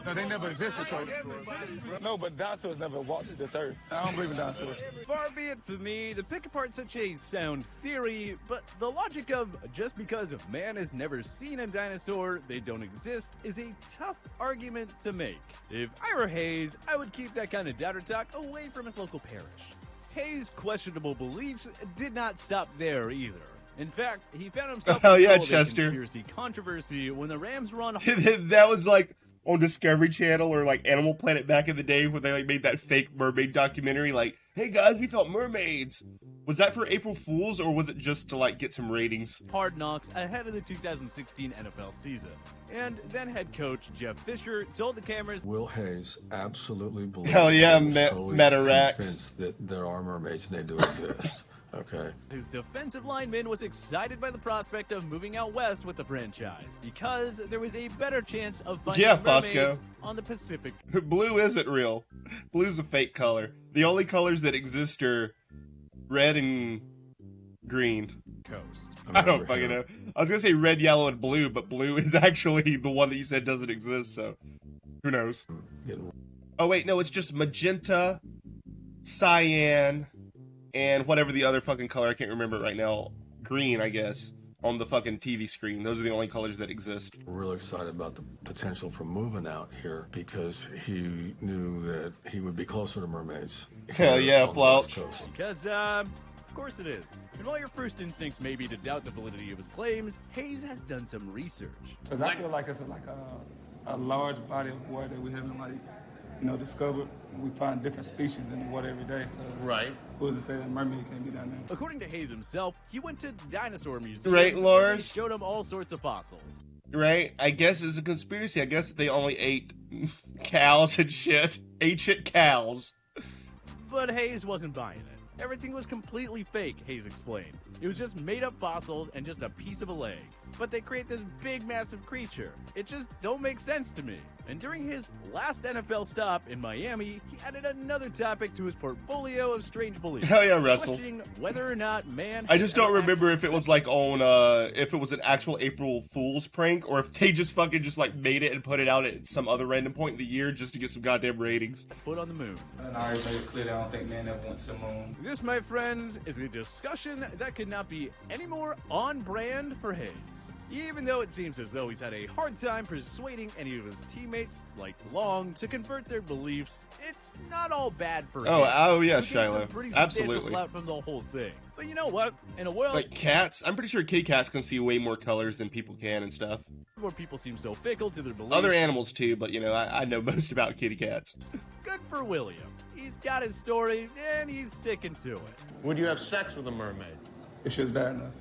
No, they never existed, Coach. No, but dinosaurs never walked this earth. I don't believe in dinosaurs. Far be it for me to pick apart such a sound theory, but the logic of just because man has never seen a dinosaur, they don't exist, is a tough argument to make. If I were Hayes, I would keep that kind of doubter talk away from his local parish. Hayes' questionable beliefs did not stop there either. In fact, he found himself Hell in the yeah, middle of a Chester. conspiracy controversy when the Rams were on That was like on Discovery Channel or like Animal Planet back in the day when they like made that fake mermaid documentary. Like, hey guys, we thought mermaids. Was that for April Fools or was it just to like get some ratings? Hard Knocks ahead of the 2016 NFL season. And then head coach Jeff Fisher told the cameras, Will Hayes absolutely believes Hell yeah, he was totally Metarax. convinced that there are mermaids and they do exist. Okay. his defensive lineman was excited by the prospect of moving out west with the franchise because there was a better chance of finding Yeah, mermaids Fosco. on the Pacific Blue isn't real. Blue's a fake color. The only colors that exist are red and green. coast. I don't fucking know. I was gonna say red, yellow, and blue, but blue is actually the one that you said doesn't exist, so who knows? Oh wait, no, it's just magenta, cyan, and whatever the other fucking color, I can't remember it right now. Green, I guess, on the fucking TV screen. Those are the only colors that exist. Really excited about the potential for moving out here because he knew that he would be closer to mermaids. Hell yeah, on the West Flouch. Coast. Because, of course it is. And while your first instincts may be to doubt the validity of his claims, Hayes has done some research. Because I feel like it's like a large body of water that we haven't discovered. We find different species in the water every day. So Right. who's to say that mermaid can't be down there? According to Hayes himself, he went to dinosaur museums Right, where Lars? they showed him all sorts of fossils. Right? I guess it's a conspiracy. I guess they only ate cows and shit. Ancient cows. But Hayes wasn't buying it. Everything was completely fake, Hayes explained. It was just made up fossils and just a piece of a leg. But they create this big, massive creature. It just don't make sense to me. And during his last NFL stop in Miami, he added another topic to his portfolio of strange beliefs. Hell yeah, Russell. Questioning whether or not man. I just don't ever remember actually if it was like on if it was an actual April Fool's prank or if they just fucking just like made it and put it out at some other random point in the year just to get some goddamn ratings. Foot on the moon. And I already made it clear that I don't think man ever went to the moon. This, my friends, is a discussion that could not be any more on brand for Hayes. Even though it seems as though he's had a hard time persuading any of his teammates, like Long, to convert their beliefs, it's not all bad for Hayes. Oh yeah, who gained some Shiloh. pretty substantial Absolutely. clout from the whole thing. But you know what? In a world Like cats, I'm pretty sure kitty cats can see way more colors than people can and stuff. where people seem so fickle to their beliefs, Other animals too, but you know, I know most about kitty cats. good for William. He's got his story, and he's sticking to it. Would you have sex with a mermaid? It's just bad enough.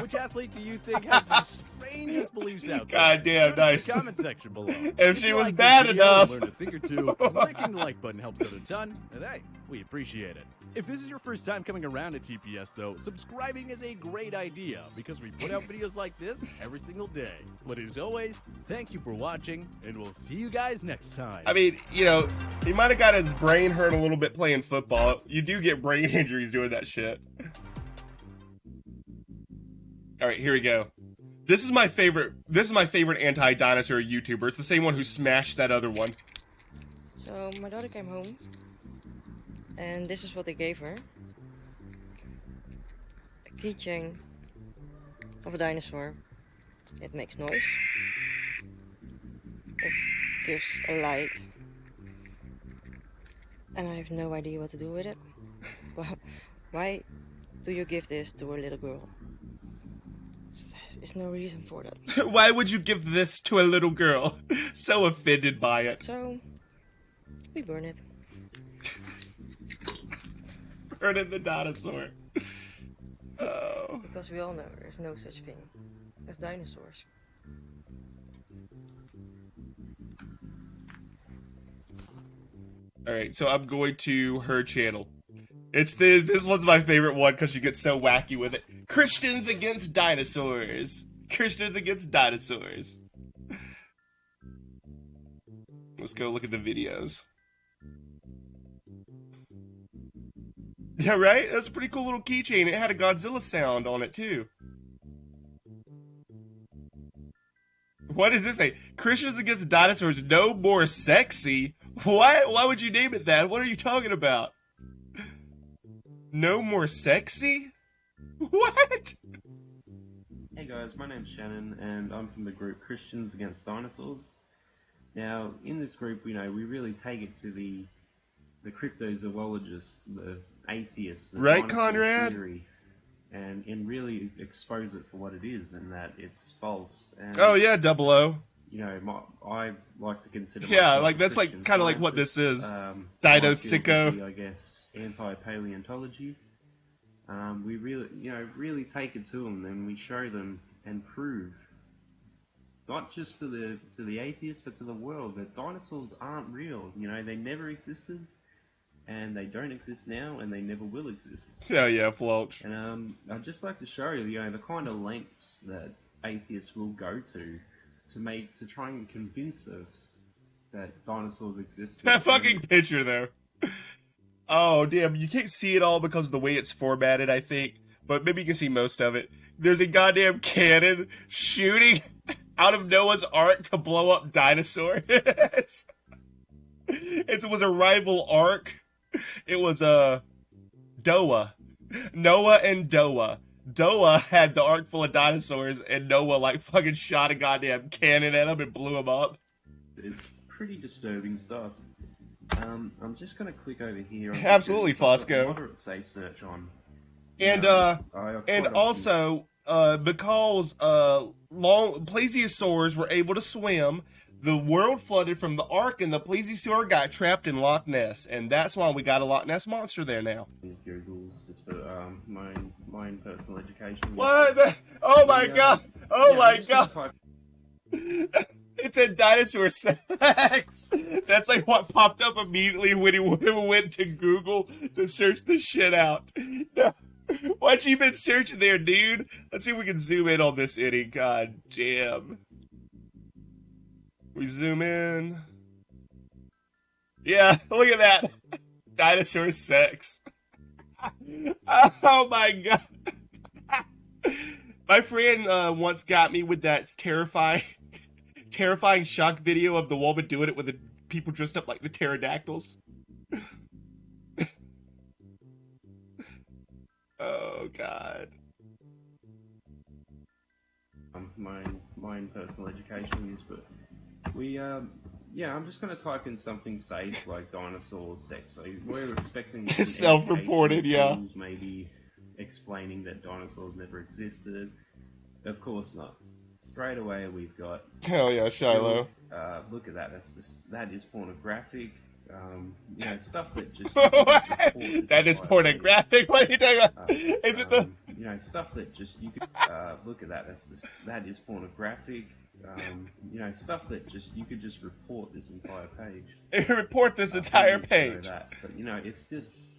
Which athlete do you think has the strangest beliefs out there? Goddamn, nice. The comment section below. If she you was like bad this video and enough. learn a thing or two, clicking the like button helps out a ton, and hey, we appreciate it. If this is your first time coming around to TPS, though, subscribing is a great idea because we put out videos like this every single day. But as always, thank you for watching, and we'll see you guys next time. I mean, you know, he might have got his brain hurt a little bit playing football. You do get brain injuries doing that shit. All right, here we go. This is my favorite anti-dinosaur YouTuber. It's the same one who smashed that other one. So my daughter came home, and this is what they gave her. A keychain of a dinosaur. It makes noise. It gives a light. And I have no idea what to do with it. Well, why do you give this to a little girl? There's no reason for that. Why would you give this to a little girl? So offended by it. So, we burn it. Burning the dinosaur. Oh. Because we all know there's no such thing as dinosaurs. Alright, so I'm going to her channel. This one's my favorite one because she gets so wacky with it. Christians against dinosaurs. Christians against dinosaurs. Let's go look at the videos. Yeah, right? That's a pretty cool little keychain. It had a Godzilla sound on it, too. What does this say? Christians against dinosaurs, no more sexy? What? Why would you name it that? What are you talking about? No more sexy? What? Hey guys, my name's Shannon, and I'm from the group Christians Against Dinosaurs. Now, in this group, we really take it to the cryptozoologists, the atheists, the right, dinosaur Conrad? theory, and really expose it for what it is, and that it's false. And, Oh yeah, 00. You know, I like to consider. Yeah, myself like a that's like Christian kind of like what this scientist. is. My Dino field would sicko. be, I guess, anti-paleontology. We really take it to them, and we show them and prove, not just to the atheists, but to the world, that dinosaurs aren't real. You know, they never existed, and they don't exist now, and they never will exist. Hell yeah, Flulch. And I'd just like to show you, the kind of lengths that atheists will go to try and convince us that dinosaurs exist. That fucking picture there. Oh, damn. You can't see it all because of the way it's formatted, I think. But maybe you can see most of it. There's a goddamn cannon shooting out of Noah's Ark to blow up dinosaurs. It was a rival Ark. It was Doa. Noah and Doa. Doa had the Ark full of dinosaurs, and Noah, like, fucking shot a goddamn cannon at him and blew him up. It's pretty disturbing stuff. I'm just gonna click over here. Absolutely, Fosco. Moderate safe search on. And also, because plesiosaurs were able to swim, the world flooded from the Ark, and the plesiosaur got trapped in Loch Ness, and that's why we got a Loch Ness monster there now. These Googles just for my own personal education. What? Oh my god! Oh my god! It's a dinosaur sex. That's like what popped up immediately when he went to Google to search this shit out. No. What you been searching there, dude? Let's see if we can zoom in on this inning. God damn. We zoom in. Yeah, look at that. Dinosaur sex. Oh my god. My friend once got me with that terrifying shock video of the woman doing it with the people dressed up like the pterodactyls. Oh god. My own personal education is, but we yeah, I'm just going to type in something safe like dinosaur sex. So we're expecting self-reported, yeah. tools, maybe explaining that dinosaurs never existed. Of course not. Straight away we've got. Hell yeah, Shiloh. Look at that. That is pornographic. Stuff that just. That is pornographic. What are you talking about? Is it the? Stuff that just you could look at that. That is pornographic. Stuff that just you could just report this entire page. Report this entire page. That. But it's just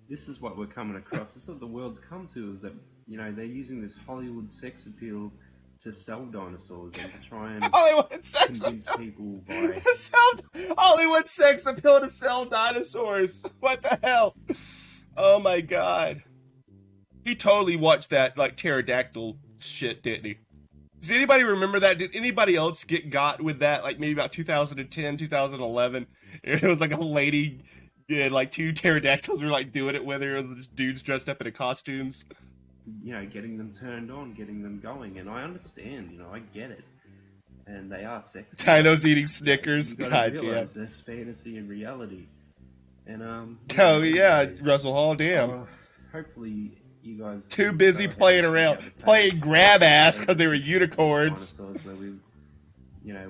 this is what we're coming across. This is what the world's come to, is that they're using this Hollywood sex appeal to sell dinosaurs and to try and convince people by Hollywood sex appeal to sell dinosaurs. What the hell? Oh my god. He totally watched that like pterodactyl shit, didn't he? Does anybody remember that? Did anybody else get got with that like maybe about 2010, 2011? It was like a lady had like 2 pterodactyls were like doing it with her. It was just dudes dressed up in costumes. Getting them turned on, getting them going, and I understand, I get it, and they are sexy. Dinos eating Snickers, god damn. There's fantasy and reality, and oh yeah, Russell Hall, damn. Hopefully, you guys too busy playing around, playing grab ass because they were unicorns. Where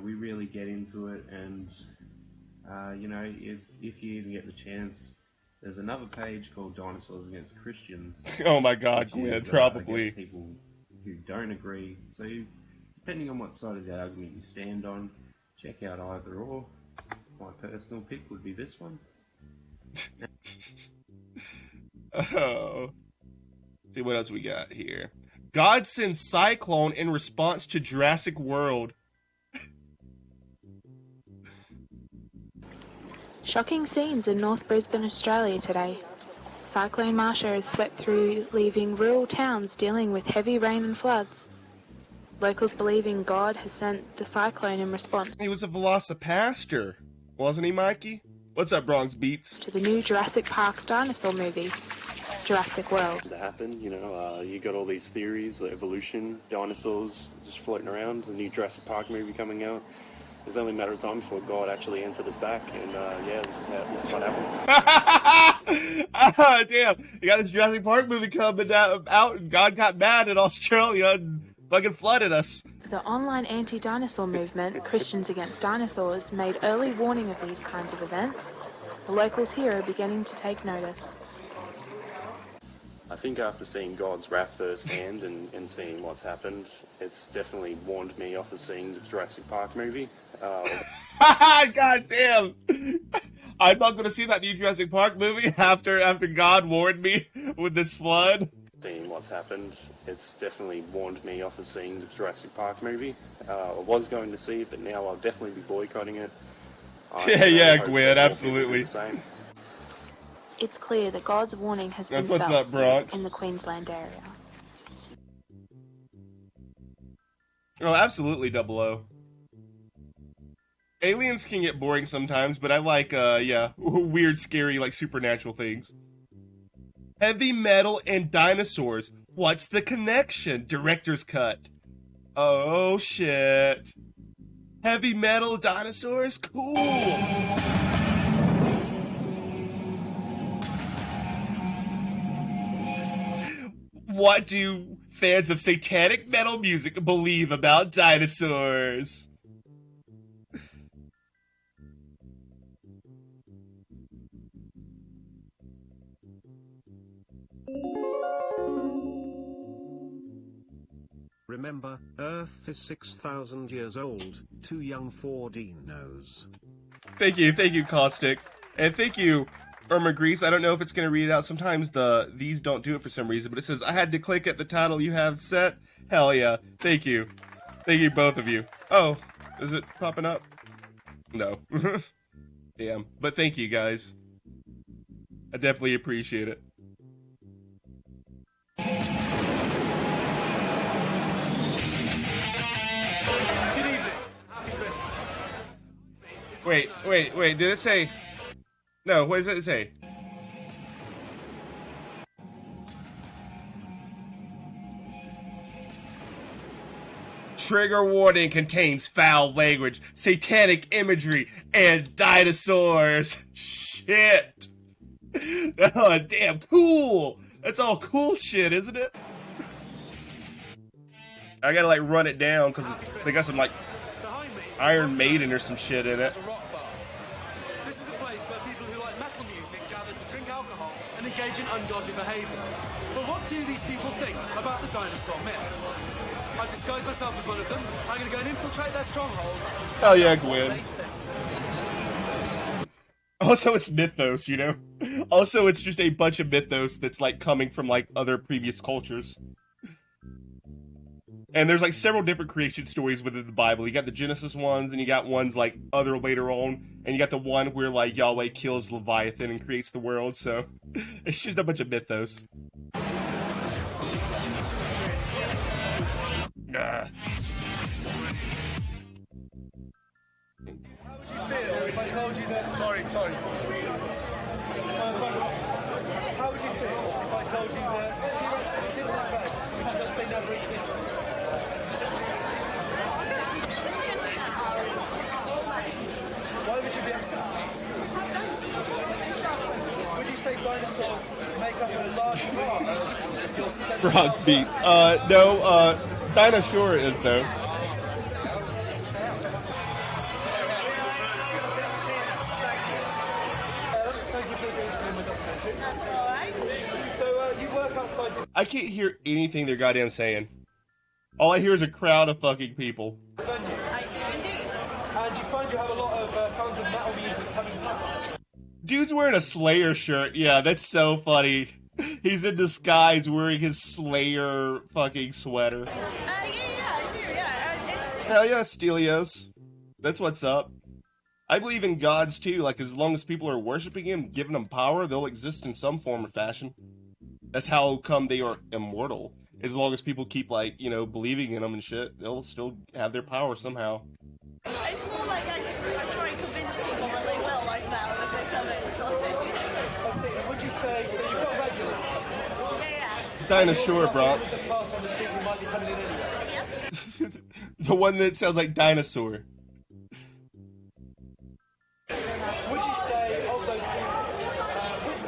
we really get into it, and if you even get the chance. There's another page called Dinosaurs Against Christians. Oh my god, Gwen, probably. People who don't agree. So, depending on what side of the argument you stand on, check out either or. My personal pick would be this one. Oh. See what else we got here. God sends cyclone in response to Jurassic World. Shocking scenes in North Brisbane, Australia today. Cyclone Marsha has swept through, leaving rural towns dealing with heavy rain and floods. Locals believing God has sent the cyclone in response. He was a velocipaster, wasn't he, Mikey? What's up, Bronx Beats? To the new Jurassic Park dinosaur movie, Jurassic World. To happen, you got all these theories, the evolution, dinosaurs just floating around, the new Jurassic Park movie coming out. It's only a matter of time before God actually answered us back, and this is what happens. Oh, damn. You got this Jurassic Park movie coming out, and God got mad in Australia and fucking flooded us. The online anti-dinosaur movement, Christians Against Dinosaurs, made early warning of these kinds of events. The locals here are beginning to take notice. I think after seeing God's wrath firsthand and seeing what's happened, it's definitely warned me off of seeing the Jurassic Park movie. God damn! I'm not going to see that new Jurassic Park movie after God warned me with this flood. Seeing what's happened, it's definitely warned me off of seeing the Jurassic Park movie. I was going to see it, but now I'll definitely be boycotting it. Yeah, Gwen, absolutely. It's clear that God's warning has been what's up, Bronx. In the Queensland area. Oh, absolutely, 00. Aliens can get boring sometimes, but I like, weird, scary, like, supernatural things. Heavy metal and dinosaurs. What's the connection? Director's cut. Oh, shit. Heavy metal dinosaurs? Cool. What do fans of satanic metal music believe about dinosaurs? Remember, Earth is 6,000 years old, too young for dinos. Thank you, Caustic. And thank you, Irma Grease. I don't know if it's going to read it out. Sometimes these don't do it for some reason, but it says, I had to click at the title you have set. Hell yeah. Thank you. Thank you, both of you. Oh, is it popping up? No. Damn. But thank you, guys. I definitely appreciate it. Good evening. Happy Christmas. Wait. Did it say... No, what does it say? Trigger warning contains foul language, satanic imagery, and dinosaurs. Shit. Oh, damn, cool. That's all cool shit, isn't it? I gotta, like, run it down, because they got some, like, Iron Maiden or some shit in it. This is a place where people who like metal music gather to drink alcohol and engage in ungodly behavior. But what do these people think about the dinosaur myth? I've disguised myself as one of them. I'm going to go and infiltrate their stronghold. Oh yeah, Gwen. Also, it's mythos, you know? Also, it's just a bunch of mythos that's, like, coming from, like, other previous cultures. And there's, like, several different creation stories within the Bible. You got the Genesis ones, then you got ones, like, other later on, and you got the one where, like, Yahweh kills Leviathan and creates the world, so it's just a bunch of mythos. How would you feel if I told you that... Sorry. How would you feel if I told you that T-Rexes didn't have legs because they never existed? Why would you be upset? Would you say dinosaurs make up a large part of your sense of Bronx Beats. No, Dinosaur is, though. Thank you for agreeing to be in my documentary. That's alright. So, you work outside this I can't hear anything they're goddamn saying. All I hear is a crowd of fucking people. venue. I do indeed. And you find you have a lot of fans of metal music coming past. Dude's wearing a Slayer shirt. Yeah, that's so funny. He's in disguise wearing his Slayer fucking sweater. Yeah, I do, yeah. Hell yeah, Stelios. That's what's up. I believe in gods too, like as long as people are worshiping him, giving them power, they'll exist in some form or fashion. That's how come they are immortal. As long as people keep, like, you know, believing in them and shit, they'll still have their power somehow. It's more like I try and convince people that they will like metal if they come in, sort of thing. I see. Would you say, so you've got regulars? Yeah. Dinosaur, Bronx. Just pass on the street who might be coming in anyway. Yep. The one that sounds like Dinosaur. Would you say, of those people,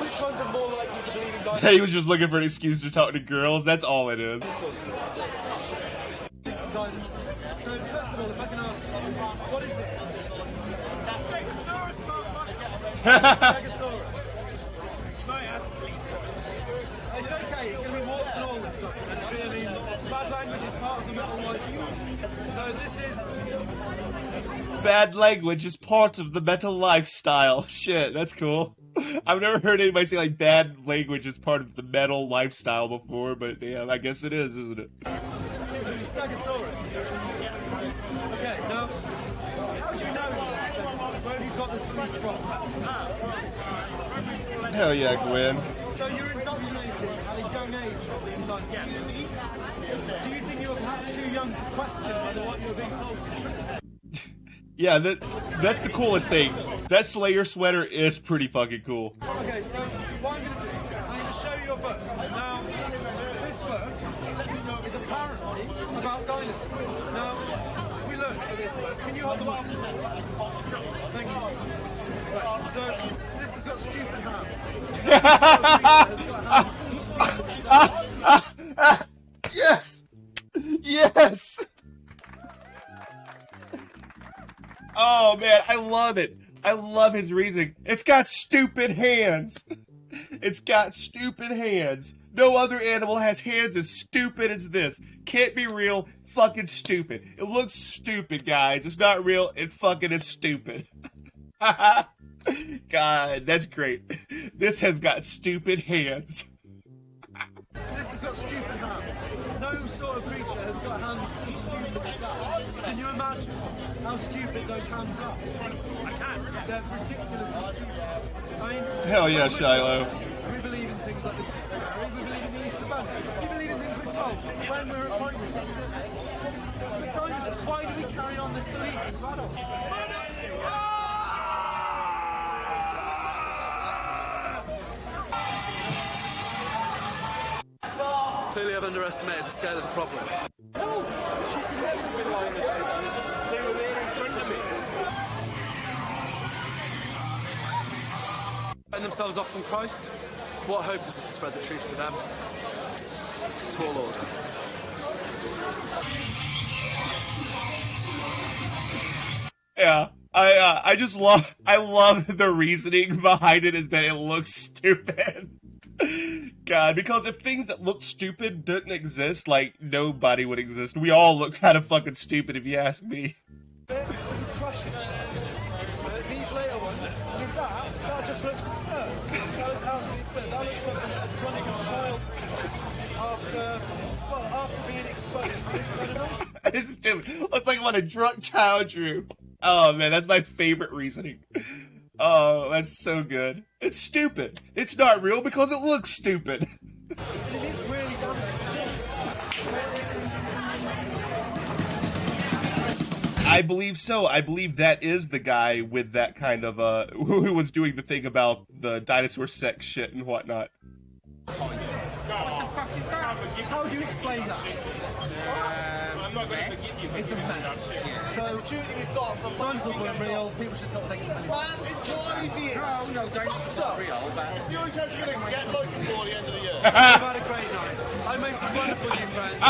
which ones are more likely to believe in dinosaurs? He was just looking for an excuse to talk to girls, that's all it is. Dinosaurs. So, first of all, if I can ask, what is this? That's Stegosaurus, Stegosaurus. It's okay, it's going to be warts and all this documentary. I mean, bad language is part of the metal lifestyle. So this is... Bad language is part of the metal lifestyle. Shit, that's cool. I've never heard anybody say, like, bad language is part of the metal lifestyle before, but yeah, I guess it is, isn't it? This is a Stegosaurus, you said? Okay, now, how do you know this is a Stegosaurus? Where have you got this belief from? Hell yeah, Gwen. So you're indoctrinated at a young age in dinosaurs. Do you think you were perhaps too young to question whether what you were being told was true? Yeah, that's the coolest thing. That Slayer sweater is pretty fucking cool. Okay, so what I'm going to do, I'm going to show you a book. Now, this book is apparently about dinosaurs. Now, if we look at this book, can you hold the Bible? Thank you. Right, so this has got stupid hands. Yes! Yes! Oh man, I love it. I love his reasoning. It's got stupid hands. It's got stupid hands. No other animal has hands as stupid as this. Can't be real, fucking stupid. It looks stupid, guys. It's not real, it fucking is stupid. God, that's great. This has got stupid hands. This has got stupid hands. No sort of creature has got hands so stupid as that. Can you imagine how stupid those hands are? I can. They're ridiculously stupid. I mean, hell yeah, Shiloh. We believe in things like the Tooth Fairy, we believe in the Easter Bunny, we believe in things we're told when we're at pointless. But dinosaurs, why do we carry on this belief into adulthood? Clearly I've underestimated the scale of the problem. themselves off from Christ, what hope is it to spread the truth to them? It's a tall order. Yeah, I love the reasoning behind it is that it looks stupid. God, because if things that look stupid didn't exist, like, nobody would exist. We all look kind of fucking stupid if you ask me. These later ones, I mean that just looks absurd. That looks absolutely absurd. That looks something that a drunk child after being exposed to this kind of nonsense. It's stupid. Looks like what a drunk child drew. Oh man, that's my favorite reasoning. Oh, that's so good. It's stupid. It's not real because it looks stupid. It is really dumb. I believe so. I believe that is the guy with that kind of, who was doing the thing about the dinosaur sex shit and whatnot. What the fuck is that? How would you explain that? I'm not going to forgive you. It's a mess. Yeah. So, we've got dinosaurs weren't real. People should stop taking something. No, dinosaurs are real. But it's the only chance you're going to get lucky before the end of the year. We've had a great night. I made some wonderful new friends,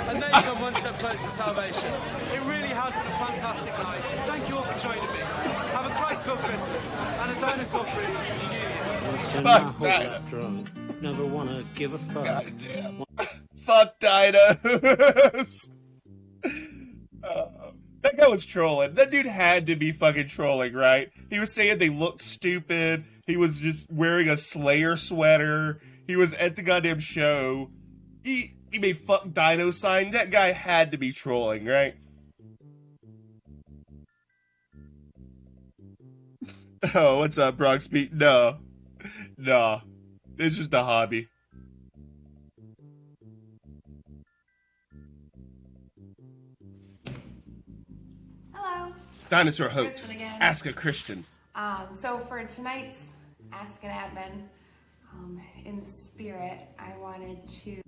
and they've come one step closer to salvation. It really has been a fantastic night. Thank you all for joining me. Have a Christ-filled Christmas and a dinosaur-free New Year. Fuck that. Never wanna give a fuck. God damn. Fuck dinos. That guy was trolling. That dude had to be fucking trolling, right? He was saying they looked stupid. He was just wearing a Slayer sweater. He was at the goddamn show. He made fuck dino sign. That guy had to be trolling, right? Oh, what's up, Bronx Beat? No. No. It's just a hobby. Hello. Dinosaur hoax. Ask a Christian. So for tonight's Ask an Admin, in the spirit, I wanted to...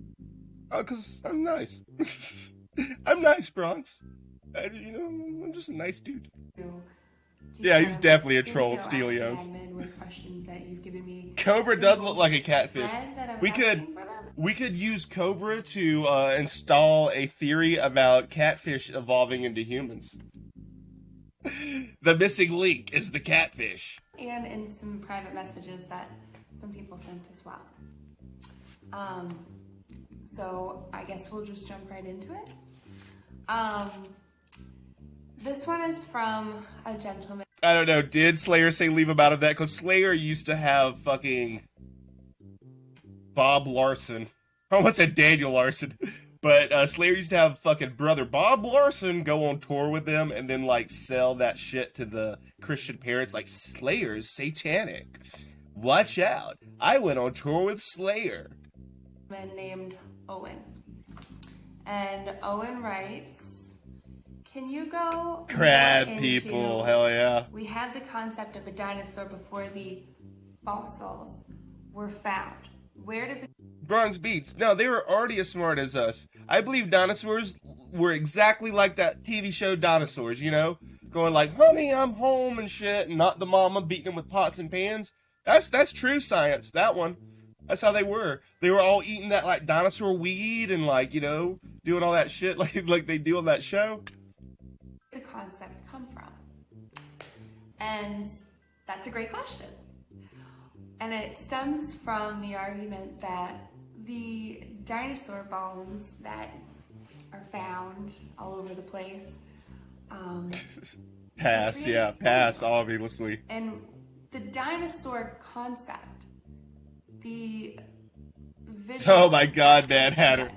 Oh, because I'm nice. I'm nice, Bronx. I'm just a nice dude. Yeah, he's definitely a troll, Stelios. Cobra does look like a catfish. We could use Cobra to install a theory about catfish evolving into humans. The missing link is the catfish. And in some private messages that some people sent as well. So I guess we'll just jump right into it. This one is from a gentleman. I don't know, did Slayer say leave him out of that? Because Slayer used to have fucking Bob Larson. I almost said Daniel Larson. But Slayer used to have fucking brother Bob Larson go on tour with them and then, like, sell that shit to the Christian parents. Like, Slayer's satanic. Watch out. I went on tour with Slayer. Man named Owen. And Owen writes, can you go... Crab people, hell yeah. We had the concept of a dinosaur before the fossils were found. Where did the... Bronze Beats. No, they were already as smart as us. I believe dinosaurs were exactly like that TV show Dinosaurs, you know? Going like, honey, I'm home and shit, and not the mama beating them with pots and pans. That's true science, that one. That's how they were. They were all eating that, like, dinosaur weed and, like, you know, doing all that shit like they do on that show. The concept come from? And that's a great question. And it stems from the argument that the dinosaur bones that are found all over the place. Pass, yeah, pass, obviously. And the dinosaur concept, the vision. Oh my god, Mad Hatter.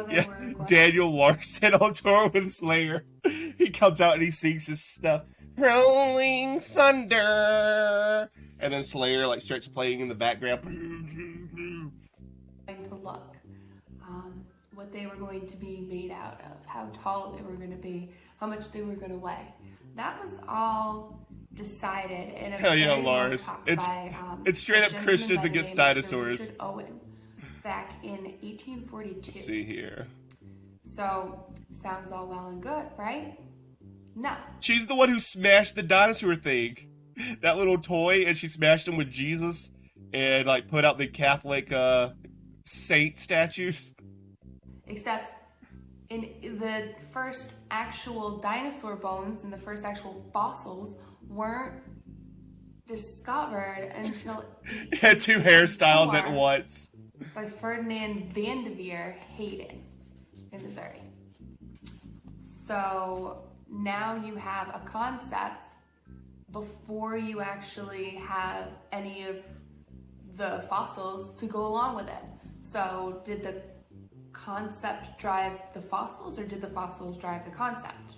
Yeah, Daniel Larson on tour with Slayer. He comes out and he sings his stuff. Rolling Thunder. And then Slayer like starts playing in the background. To look, what they were going to be made out of, how tall they were going to be, how much they were going to weigh. That was all decided in a hell yeah, Lars. It's straight up Christians against dinosaurs. Richard Owen, back in 1842. Let's see here. So sounds all well and good, right? No. She's the one who smashed the dinosaur thing. that little toy, and she smashed him with Jesus, and like put out the Catholic saint statues. Except in the first actual dinosaur bones and the first actual fossils weren't discovered until Had two hairstyles at once. By Ferdinand van de Veer Hayden in Missouri. So now you have a concept before you actually have any of the fossils to go along with it. So did the concept drive the fossils, or did the fossils drive the concept?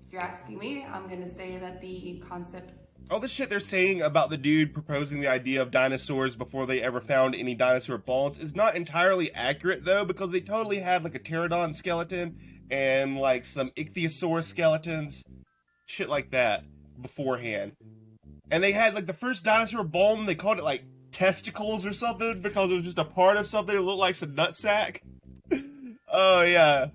If you're asking me, I'm gonna say that the concept. All the shit they're saying about the dude proposing the idea of dinosaurs before they ever found any dinosaur bones is not entirely accurate, though, because they totally had like a pterodon skeleton and like some ichthyosaur skeletons, shit like that, beforehand. And they had like the first dinosaur bone, they called it like testicles or something because it was just a part of something that looked like some nutsack. Oh yeah,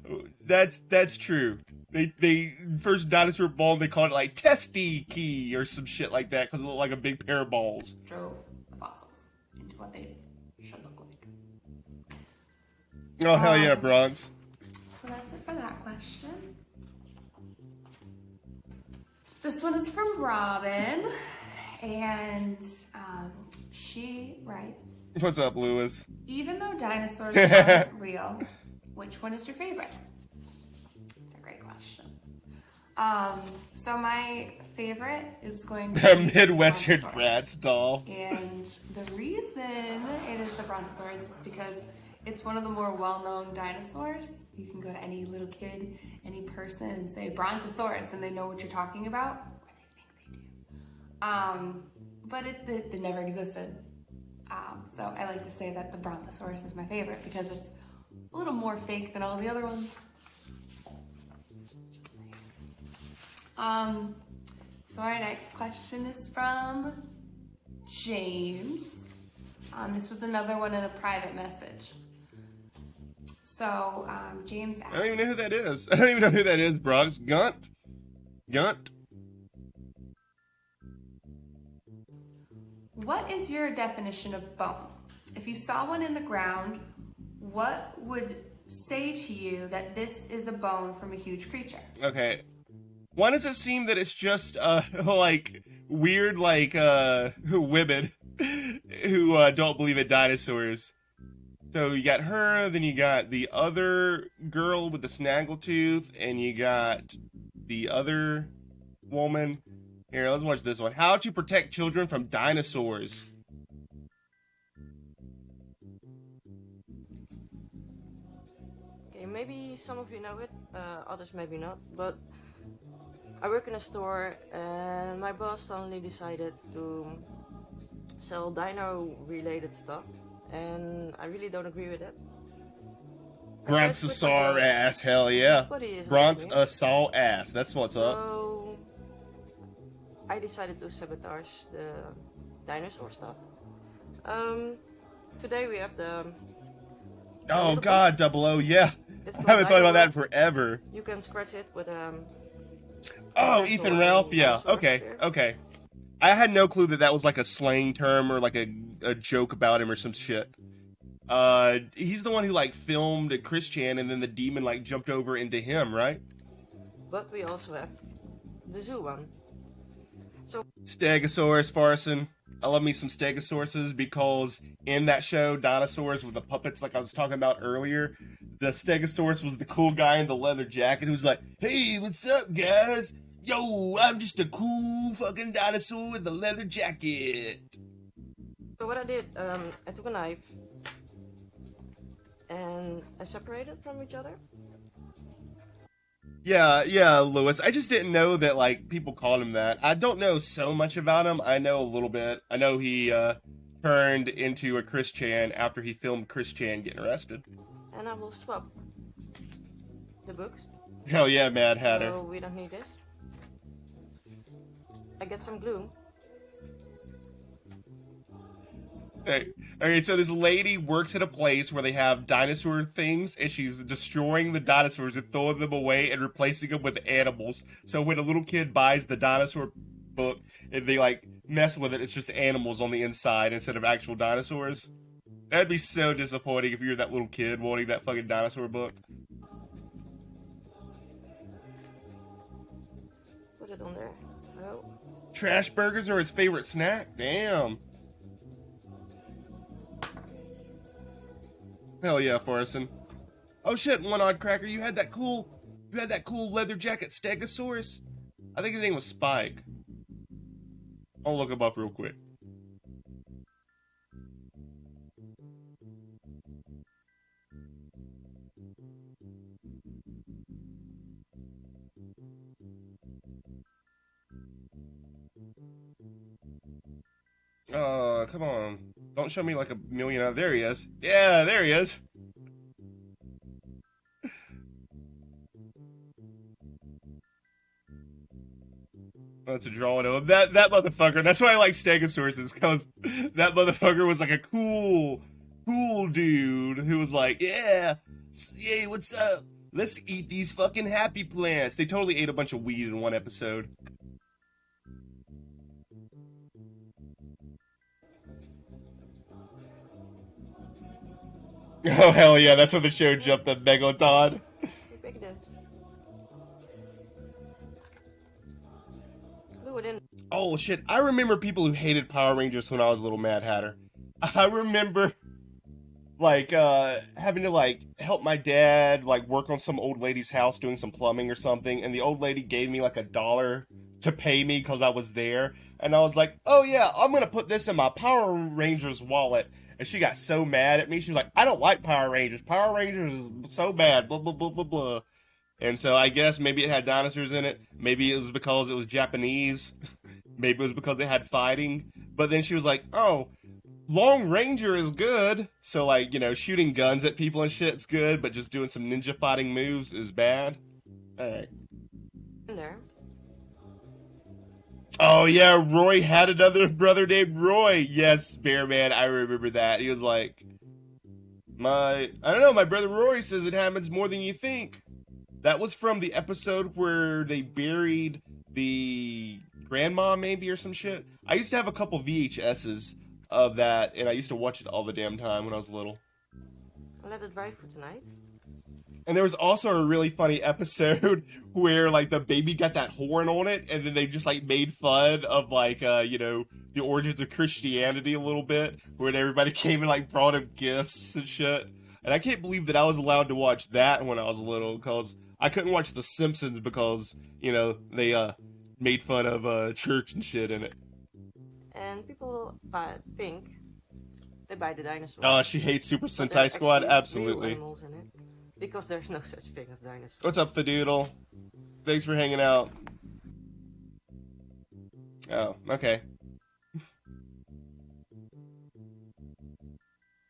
that's true. They first dinosaur bone, they called it like testy key or some shit like that because it looked like a big pair of balls. Drove the fossils into what they should look like. Oh hell yeah, Bronx. So that's it for that question. This one is from Robin, and she writes, What's up, Lewis? even though dinosaurs aren't real, which one is your favorite? It's a great question. So my favorite is going to be The Midwestern Bratz doll. And the reason it is the Brontosaurus is because it's one of the more well-known dinosaurs. You can go to any little kid, any person, and say Brontosaurus, and they know what you're talking about, or they think they do. But it never existed. So I like to say that the Brontosaurus is my favorite because it's a little more fake than all the other ones. So our next question is from James. This was another one in a private message. So James asked, I don't even know who that is. I don't even know who that is, Bronx. Gunt? what is your definition of bone? If you saw one in the ground, what would say to you that this is a bone from a huge creature? Okay. Why does it seem that it's just, like, weird, like, women who, don't believe in dinosaurs? So you got her, then you got the other girl with the snaggletooth, and you got the other woman. Here, let's watch this one. How to protect children from dinosaurs. Okay, maybe some of you know it, others maybe not, but I work in a store and my boss suddenly decided to sell dino-related stuff, and I really don't agree with it. Brontosaur ass, hell yeah. Brontosaur ass, that's what's up. So I decided to sabotage the dinosaur stuff. Today we have the... Oh god, Double O, yeah. It's I haven't thought about that in forever. You can scratch it with Oh, Ethan Ralph, yeah. Okay. I had no clue that was like a slang term or like a joke about him or some shit. He's the one who like filmed a Christian and then the demon like jumped over into him, right? But we also have the zoo one. So Stegosaurus Farson. I love me some Stegosauruses because in that show, Dinosaurs with the puppets like I was talking about earlier, the Stegosaurus was the cool guy in the leather jacket who's like, hey, what's up, guys? Yo, I'm just a cool fucking dinosaur with a leather jacket. So what I did, I took a knife and I separated from each other. Yeah, Lewis. I just didn't know that, like, people called him that. I don't know so much about him. I know a little bit. I know he, turned into a Christian after he filmed Christian getting arrested. And I will swap the books. Hell yeah, Mad Hatter. So we don't need this. I get some glue. Okay, so this lady works at a place where they have dinosaur things, and she's destroying the dinosaurs and throwing them away and replacing them with animals. So when a little kid buys the dinosaur book and they like mess with it, it's just animals on the inside instead of actual dinosaurs. That'd be so disappointing if you're that little kid wanting that fucking dinosaur book. Put it on there. Oh. Trash burgers are his favorite snack? Damn. Hell yeah, Forreston. Oh shit, One Odd Cracker, you had that cool leather jacket Stegosaurus? I think his name was Spike. I'll look him up real quick. Oh, come on. Don't show me like a million. There he is. Yeah, there he is. That's a drawing of that motherfucker. That's why I like Stegosaurus, because that motherfucker was like a cool dude who was like, yeah, what's up? Let's eat these fucking happy plants. They totally ate a bunch of weed in one episode. Oh hell yeah, that's when the show jumped up Megalodon. How big it is. Glue it in. Oh shit, I remember people who hated Power Rangers when I was a little Mad Hatter. I remember like having to like help my dad like work on some old lady's house doing some plumbing or something, and the old lady gave me like $1 to pay me because I was there, and I was like, oh yeah, I'm gonna put this in my Power Rangers wallet. And she got so mad at me. She was like, I don't like Power Rangers. Power Rangers is so bad. Blah, blah, blah, blah, blah. And so I guess maybe it had dinosaurs in it. Maybe it was because it was Japanese. Maybe it was because it had fighting. But then she was like, oh, Long Ranger is good. So, like, you know, shooting guns at people and shit's good, but just doing some ninja fighting moves is bad. Alright. In there. Oh yeah, Roy had another brother named Roy. Yes, Bear Man, I remember that. He was like, I don't know, my brother Roy says it happens more than you think. That was from the episode where they buried the grandma, maybe, or some shit. I used to have a couple VHSs of that, and I used to watch it all the damn time when I was little. I'll let it dry for tonight. And there was also a really funny episode where, like, the baby got that horn on it, and then they just, like, made fun of, like, you know, the origins of Christianity a little bit, when everybody came and, like, brought him gifts and shit. And I can't believe that I was allowed to watch that when I was little, because I couldn't watch The Simpsons because, you know, they, made fun of, church and shit in it. And people think they buy the dinosaurs. Oh, she hates Super Sentai Squad? Absolutely. Real animals in it. Because there's no such thing as dinosaurs. What's up, Fadoodle? Thanks for hanging out. Oh, okay.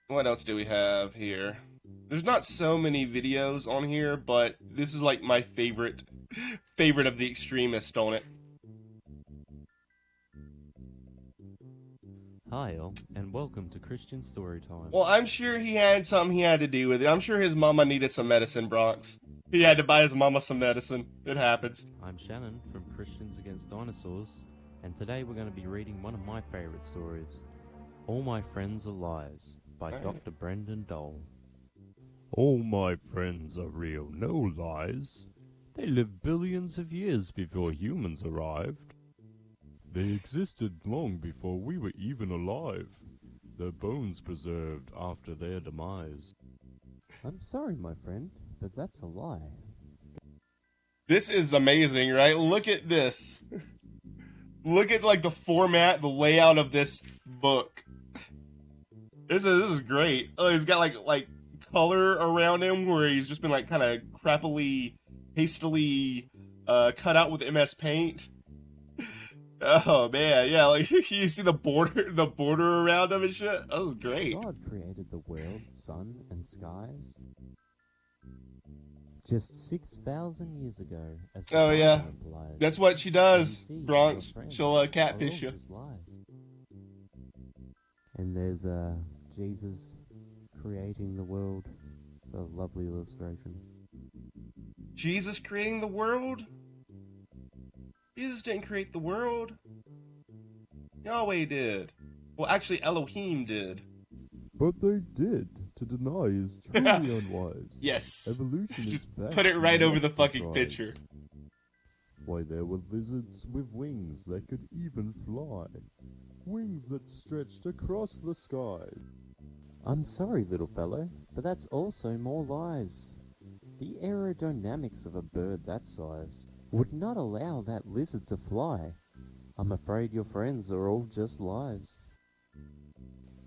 What else do we have here? There's not so many videos on here, but this is like my favorite of the extremist on it. Hi all, and welcome to Christian Storytime. Well, I'm sure he had something he had to do with it. I'm sure his mama needed some medicine, Bronx. He had to buy his mama some medicine. It happens. I'm Shannon from Christians Against Dinosaurs, and today we're going to be reading one of my favorite stories, All My Friends Are Lies, by Dr. Brendan Dole. All my friends are real, no lies. They lived billions of years before humans arrived. They existed long before we were even alive, their bones preserved after their demise. I'm sorry, my friend, but that's a lie. This is amazing, right? Look at this. Look at, like, the format, the layout of this book. This is great. Oh, he's got, like color around him where he's just been, like, kind of hastily cut out with MS Paint. Oh man, yeah, like you see the border around him and shit. That was great. God created the world, sun, and skies just 6,000 years ago. As oh yeah, that's what she does, Bronx. She'll catfish you. And there's Jesus creating the world. It's a lovely illustration. Jesus creating the world? Jesus didn't create the world. Yahweh did. Well, actually, Elohim did. But they did. To deny is truly unwise. Yes. Evolution is Just fact put it right and over the not fucking surprise. picture. Why, there were lizards with wings that could even fly. Wings that stretched across the sky. I'm sorry, little fellow, but that's also more lies. The aerodynamics of a bird that size would not allow that lizard to fly. I'm afraid your friends are all just lies.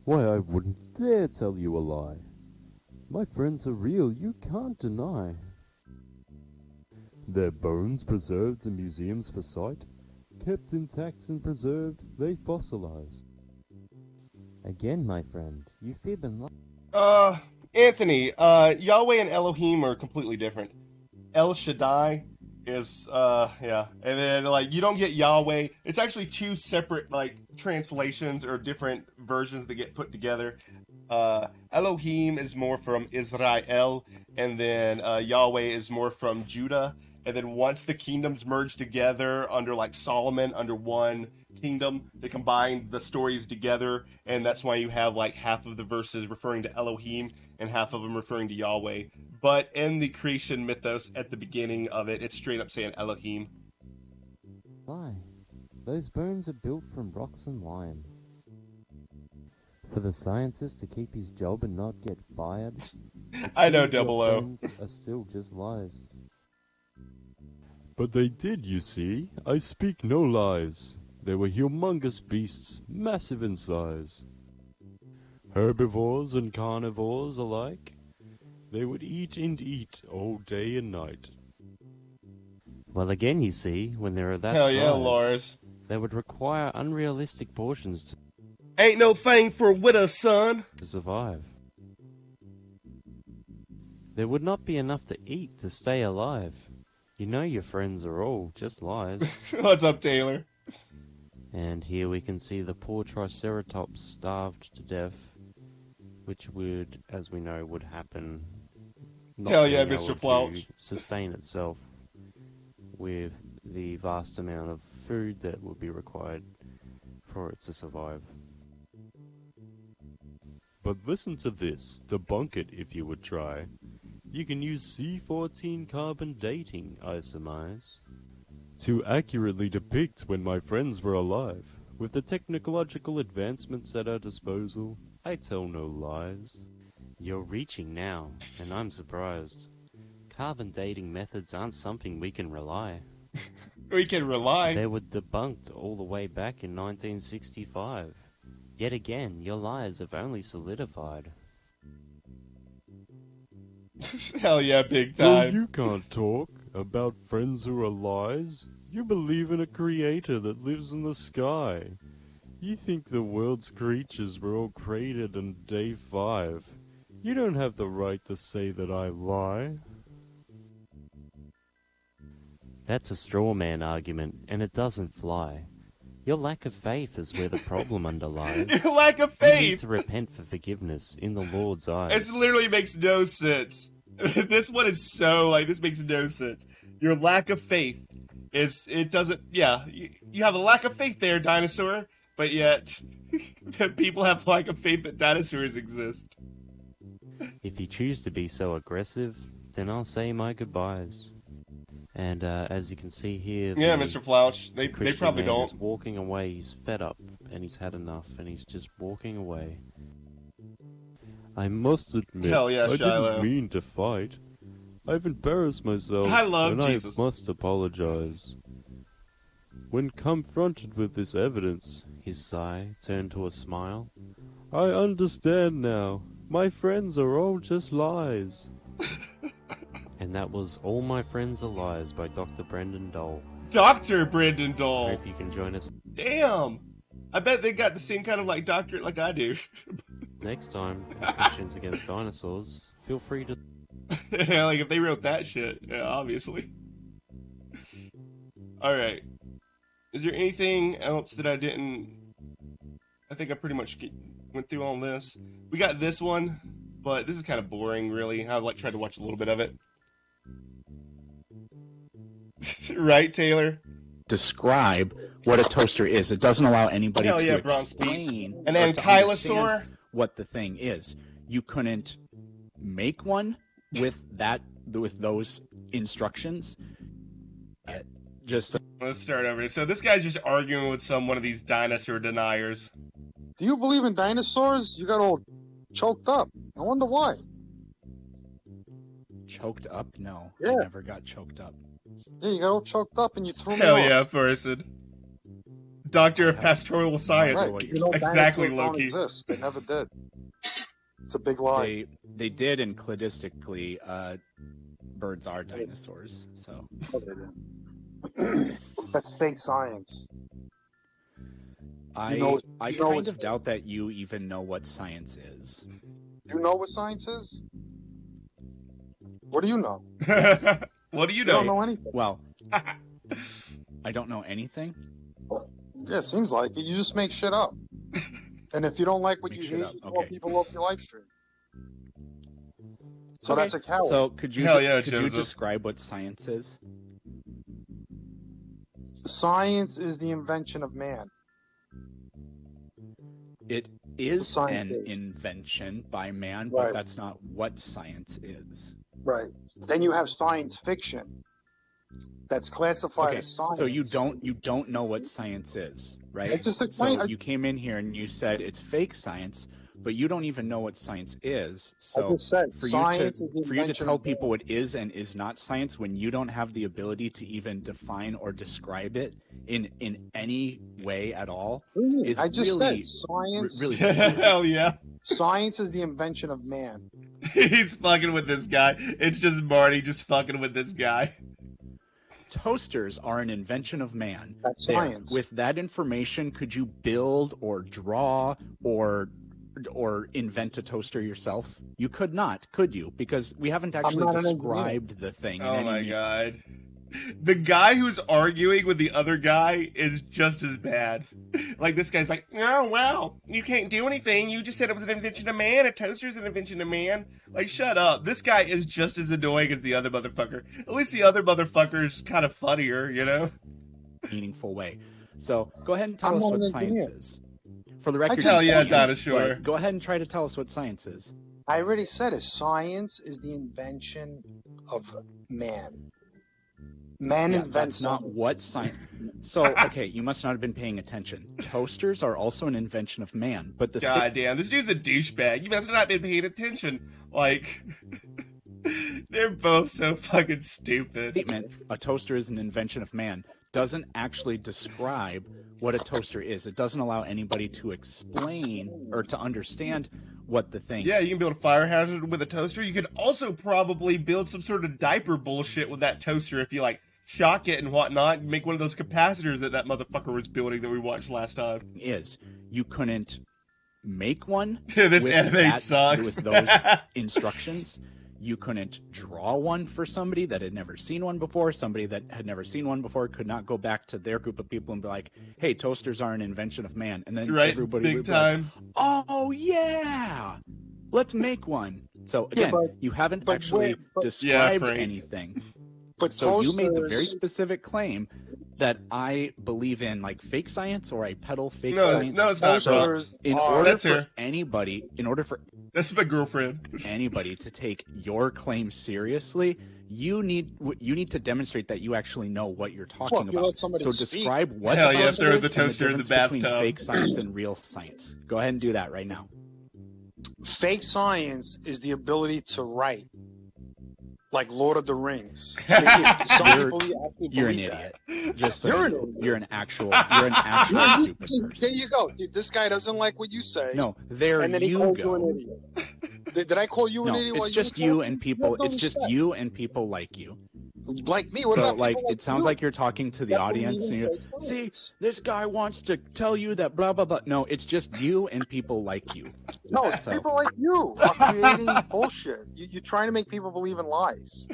Why, I wouldn't dare tell you a lie. My friends are real, you can't deny. Their bones preserved in museums for sight, kept intact and preserved, they fossilized. Again, my friend, you fib and lie. Anthony, Yahweh and Elohim are completely different. El Shaddai is, yeah. And then, like, you don't get Yahweh. It's actually two separate, like, translations or different versions that get put together. Elohim is more from Israel, and then Yahweh is more from Judah. And then once the kingdoms merge together under, like, Solomon, under one kingdom, they combine the stories together, and that's why you have, like, half of the verses referring to Elohim and half of them referring to Yahweh. But in the creation mythos at the beginning of it, it's straight up saying Elohim. Why? Those bones are built from rocks and lime. For the scientist to keep his job and not get fired, I know, your Double O. friends are still just lies. But they did, you see. I speak no lies. They were humongous beasts, massive in size. Herbivores and carnivores alike. They would eat and eat all day and night. Well, again, you see, when there are that Hell size, yeah, Lars. they would require unrealistic portions Ain't no thing for a widow, son. to survive. There would not be enough to eat to stay alive. You know your friends are all just lies. What's up, Taylor? And here we can see the poor Triceratops starved to death, which would, as we know, would happen. Not Hell yeah, being Mr. able to Flouch. sustain itself with the vast amount of food that would be required for it to survive. But listen to this, debunk it if you would try. You can use C14 carbon dating, I surmise, to accurately depict when my friends were alive. With the technological advancements at our disposal, I tell no lies. You're reaching now, and I'm surprised. Carbon dating methods aren't something we can rely. We can rely. They were debunked all the way back in 1965. Yet again, your lies have only solidified. Hell yeah, big Well, time. you can't talk about friends who are lies. You believe in a creator that lives in the sky. You think the world's creatures were all created on day 5. You don't have the right to say that I lie. That's a straw man argument, and it doesn't fly. Your lack of faith is where the problem underlies. Your lack of You need faith! to repent for forgiveness in the Lord's eyes. This literally makes no sense. This one is so, like, this makes no sense. Your lack of faith is, it doesn't, yeah, you have a lack of faith there, dinosaur, but yet, people have lack of faith that dinosaurs exist. If you choose to be so aggressive, then I'll say my goodbyes. And as you can see here, Yeah, the Mr. Flouch, they Christian probably man don't. is walking away. He's fed up, and he's had enough, and he's just walking away. I must admit, Hell yeah, I Shiloh. didn't mean to fight. I've embarrassed myself, I love and Jesus. I must apologize. When confronted with this evidence, his sigh turned to a smile. I understand now. My friends are all just lies. And that was All My Friends Are Lies by Dr. Brendan Dole. Dr. Brendan Dole. Hope you can join us Damn! I bet they got the same kind of, like, doctorate like I do. next time at Christians Against Dinosaurs. Feel free to... Yeah, like, if they wrote that shit, yeah, obviously. Alright. Is there anything else that I didn't... I think I pretty much Went through all this. We got this one, but this is kind of boring, really. I've tried to watch a little bit of it. Right, Taylor? Describe what a toaster is. It doesn't allow anybody to explain an or to ankylosaur? understand what the thing is. You couldn't make one with those instructions. Let's start over here. So this guy's just arguing with one of these dinosaur deniers. Do you believe in dinosaurs? You got all choked up. I wonder why. Choked up? No, Yeah. I never got choked up. Yeah, you got all choked up and you threw me Hell off. yeah, Ferguson. Doctor of Pastoral Science. Right. You know, Exactly, dinosaurs don't Loki. exist. They never did. It's a big lie. They did, and cladistically, birds are dinosaurs. So That's fake science. I You know kind it's of doubt that you even know what science is. You know what science is? What do you know? What do you You know? don't know anything. Well, I don't know anything. Yeah, seems like it. You just make shit up. And if you don't like what you shit hear, up. you call Okay. people off your live stream. So Okay. that's a coward. So could you Joseph. describe what science is? Science is the invention of man. It is Science an is. invention by man, Right. but that's not what science is. Right. Then you have science fiction. That's classified Okay, as science. so you don't know what science is, right? I just explained- So you came in here and you said it's fake science, but you don't even know what science is. So just said for science you is the to invention tell of people what is and is not science when you don't have the ability to even define or describe it in any way at all is I just really said science. really Hell yeah. Science is the invention of man. He's fucking with this guy. It's just Marty just fucking with this guy. Toasters are an invention of man. That's There. science. With that information, could you build or draw or invent a toaster yourself? You could not, could you? Because we haven't actually not an engineer. described the thing. in Oh any my god. The guy who's arguing with the other guy is just as bad. Like, this guy's like, oh, well, you can't do anything. You just said it was an invention of man. A toaster's an invention of man. Like, shut up. This guy is just as annoying as the other motherfucker. At least the other motherfucker's kind of funnier, you know? meaningful way. So go ahead and tell I'm us not what an science engineer. is. For the record, Hell you yeah, can't, Dinosaur. but go ahead and try to tell us what science is. I already said it. Science is the invention of man. Man Yeah, invents that's not something. what science. So, okay, you must not have been paying attention. Toasters are also an invention of man, but the God damn, this dude's a douchebag. You must have not been paying attention. Like, they're both so fucking stupid. statement, a toaster is an invention of man, doesn't actually describe what a toaster is. It doesn't allow anybody to explain or to understand what the thing Yeah, is. you can build a fire hazard with a toaster. You could also probably build some sort of diaper bullshit with that toaster if you, like, shock it and whatnot. Make one of those capacitors that motherfucker was building that we watched last time. Is you couldn't make one. This with anime that- sucks. With those instructions. You couldn't draw one for somebody that had never seen one before. Somebody that had never seen one before could not go back to their group of people and be like, hey, toasters are an invention of man. And then Right, everybody big would be time. like, oh, yeah, let's make one. So, again, you haven't actually described Frank. anything. But So you made the very toasters- specific claim that I believe in, like, fake science, or I peddle fake No, science. no, it's not, So bro. in Oh, order that's for her. anybody, That's my girlfriend. anybody to take your claim seriously, you need to demonstrate that you actually know what you're talking Well, if you about. let somebody So speak. describe what Hell yeah, science throw is the and toaster in the difference between bathtub. fake science and real science. Go ahead and do that right now. Fake science is the ability to write, like Lord of the Rings. Some people actually You're an believe idiot. that. Just so You're you an know, idiot. you're an actual stupid person. There you go. Dude, this guy doesn't like what you say. No, there and then he you calls go. you an idiot. Did I call you an No, idiot? while it's just were you talking? and people. No It's just respect. you and people like you. Like me? What So, about like, people it sounds you? like you're talking to the That audience, and believe in you're, fake see, this guy wants to tell you that blah blah blah. No, it's just you and people like you. No, it's So- people like you are creating bullshit. You're trying to make people believe in lies.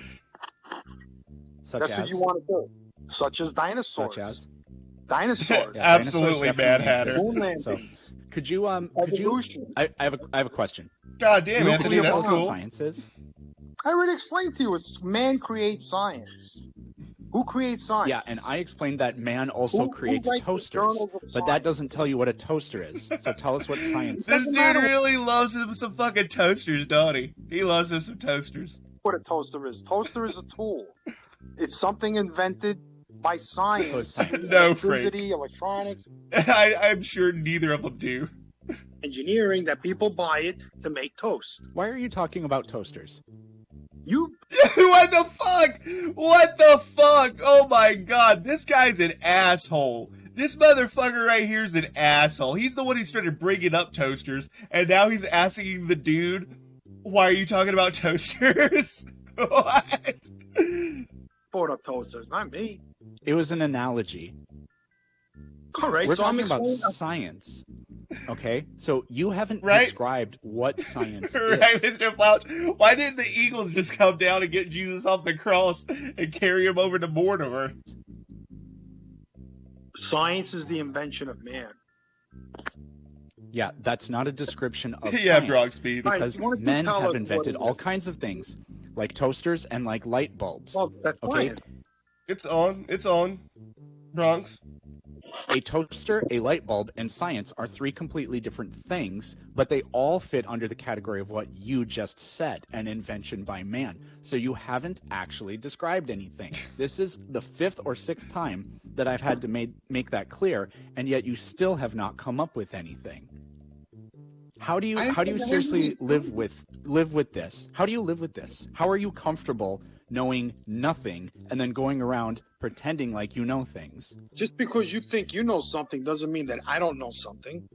Such That's as, what you want to do. Such as dinosaurs. such as. Dinosaurs. Absolutely, Mad Hatter. So, could you I have a question. God damn, Anthony, that's cool. Science is. I already explained to you. It's man creates science. Who creates science? Yeah, and I explained that man also creates toasters, but that doesn't tell you what a toaster is. So tell us what science is. This dude really loves him some fucking toasters, don't he? He loves him some toasters. What a toaster is. Toaster is a tool. It's something invented by science. So it's science. No, electricity, Frank. electronics. I'm sure neither of them do. Engineering that people buy it to make toast. Why are you talking about toasters? You. What the fuck? What the fuck? Oh my god, this guy's an asshole. This motherfucker right here is an asshole. He's the one who started bringing up toasters, and now he's asking the dude, why are you talking about toasters? What? Bought up toasters, not me. It was an analogy. All right, We're so I'm talking about explaining- science. Okay, so you haven't Right? described what science Right, is. Mr. Flouch? Why didn't the Eagles just come down and get Jesus off the cross and carry him over to Mordor? Science is the invention of man. Yeah, that's not a description of Yeah, science. Brock Speed. Because Why don't you men tell us have what invented it all is? kinds of things, like toasters and like light bulbs. Well, that's Okay, science. It's on. Bronx. a toaster, a light bulb, and science are three completely different things, but they all fit under the category of what you just said, an invention by man. So you haven't actually described anything. This is the 5th or 6th time that I've had to make that clear, and yet you still have not come up with anything. How do you seriously live with this? How do you live with this? How are you comfortable knowing nothing and then going around pretending like you know things? Just because you think you know something doesn't mean that I don't know something.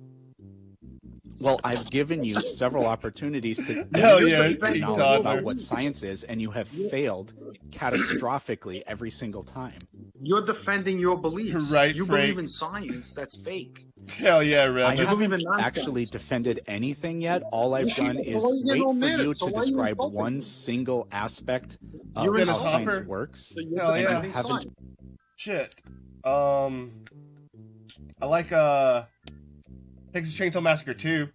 Well, I've given you several opportunities to Hell yeah, demonstrate King knowledge Toddler. about what science is, and you have failed catastrophically every single time. You're defending your beliefs. Right, You Frank. believe in science. That's fake. Hell yeah, I Rev. believe haven't in nonsense. actually defended anything yet. All I've done So is why you wait getting all for mad? you So to why you describe insulting one me? single aspect of You're how in a science hopper. works. So you're Hell yeah. defending haven't- science. Shit. I like Texas Chainsaw Massacre 2,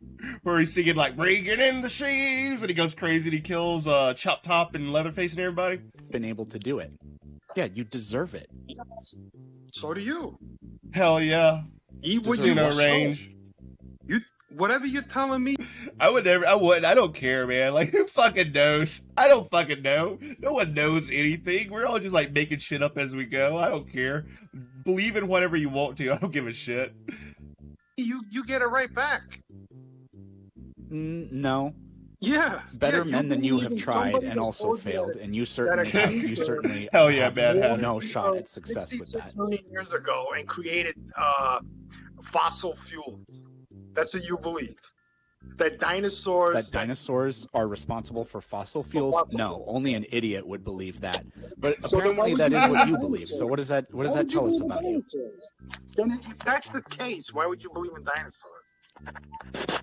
where he's singing like "Bringing in the sheaves" and he goes crazy and he kills Chop Top and Leatherface and everybody. Been able to do it. Yeah, you deserve it. So do you. Hell yeah. Eat what Deserve you Casino want. range. You whatever you're telling me. I wouldn't. I don't care, man. Like, who fucking knows? I don't fucking know. No one knows anything. We're all just like making shit up as we go. I don't care. Believe in whatever you want to. I don't give a shit. You get it right back. No. Yeah. Better yeah, men than you believe have in tried somebody and that also told you failed, that- and you certainly that a you certainly Hell yeah, have Mad Hatter. no shot at success with 66 that. million years ago and created fossil fuels. That's what you believe. That dinosaurs. That dinosaurs are responsible for fossil fuels? fossil No, fuels. only an idiot would believe that. But So then why apparently would that you is believe what you in believe. So dinosaurs? what does that Why tell would us believe in about you? dinosaurs? Then if that's the case, why would you believe in dinosaurs?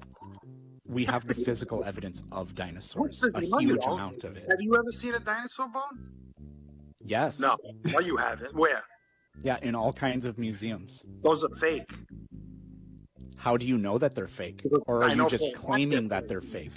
We have the physical evidence of dinosaurs, What's a the- no, you huge don't. amount of it. Have you ever seen a dinosaur bone? Yes. No. No, you haven't. Where? Yeah, in all kinds of museums. Those are fake. How do you know that they're fake? Because Or I are you know just for a fact claiming they're that they're fake?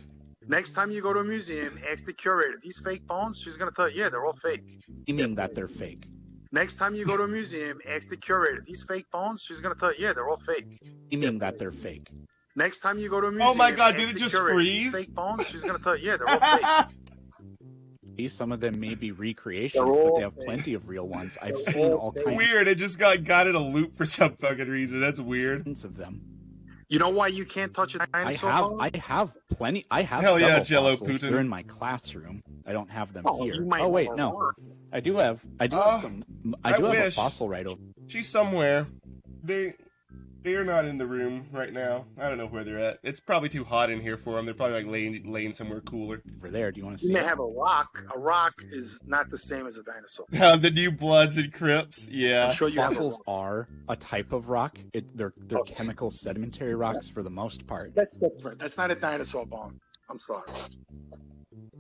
Next time you go to a museum, ask the curator, these fake bones? She's going to tell you, yeah, they're all fake. Claiming that they're fake. Next time you go to a museum, ask the curator, these fake bones? She's going to tell you, yeah, they're all fake. Claiming that they're fake. Next time you go to a museum, Oh my God, did ask it the just curator, freeze? These fake bones? She's going to tell you, yeah, they're all fake. Some of them may be recreations, They're but all they have fake. plenty of real ones. I've They're seen all all fake. kinds Weird. It just got in a loop for some fucking reason. That's weird. of them. You know why you can't touch a dinosaur bone? I have plenty. I have Hell yeah, several Jello fossils. Putin. They're in my classroom. I don't have them Oh, here. you might Oh wait, know no. more. I do have some. I I do have a wish. fossil right over. She's somewhere. They are not in the room right now. I don't know where they're at. It's probably too hot in here for them. They're probably like laying somewhere cooler. Over there. Do you want to You see may it? have a rock. A rock is not the same as a dinosaur. The new Bloods and Crips. Yeah. I'm sure you have a Fossils rock. are a type of rock. They're chemical sedimentary rocks for the most part. That's different. That's not a dinosaur bone. I'm sorry.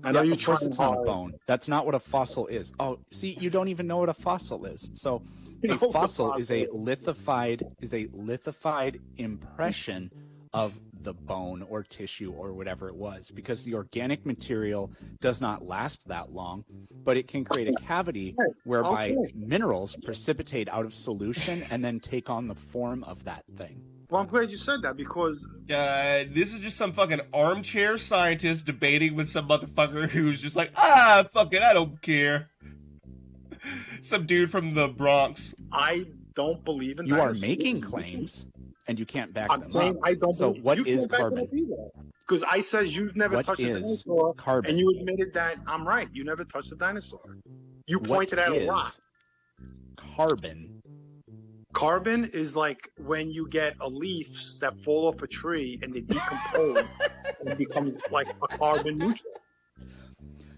I know Yeah, you're of course trying it's not a hard. bone. That's not what a fossil is. Oh, see, you don't even know what a fossil is. So A fossil is a lithified impression of the bone or tissue or whatever it was, because the organic material does not last that long, but it can create a cavity whereby minerals precipitate out of solution and then take on the form of that thing. Well, I'm glad you said that, because this is just some fucking armchair scientist debating with some motherfucker who's just like, fuck it, I don't care. Some dude from the Bronx. I don't believe in You are dinosaurs. making claims, and you can't back I'm them saying up. I don't So believe, what you is can't back them carbon? up either. Because I says you've never What touched a is dinosaur, carbon? and you admitted that I'm right. You never touched a dinosaur. You What pointed out a rock. is carbon? Carbon is like when you get a leaves that fall off a tree and they decompose and it becomes like a carbon neutral.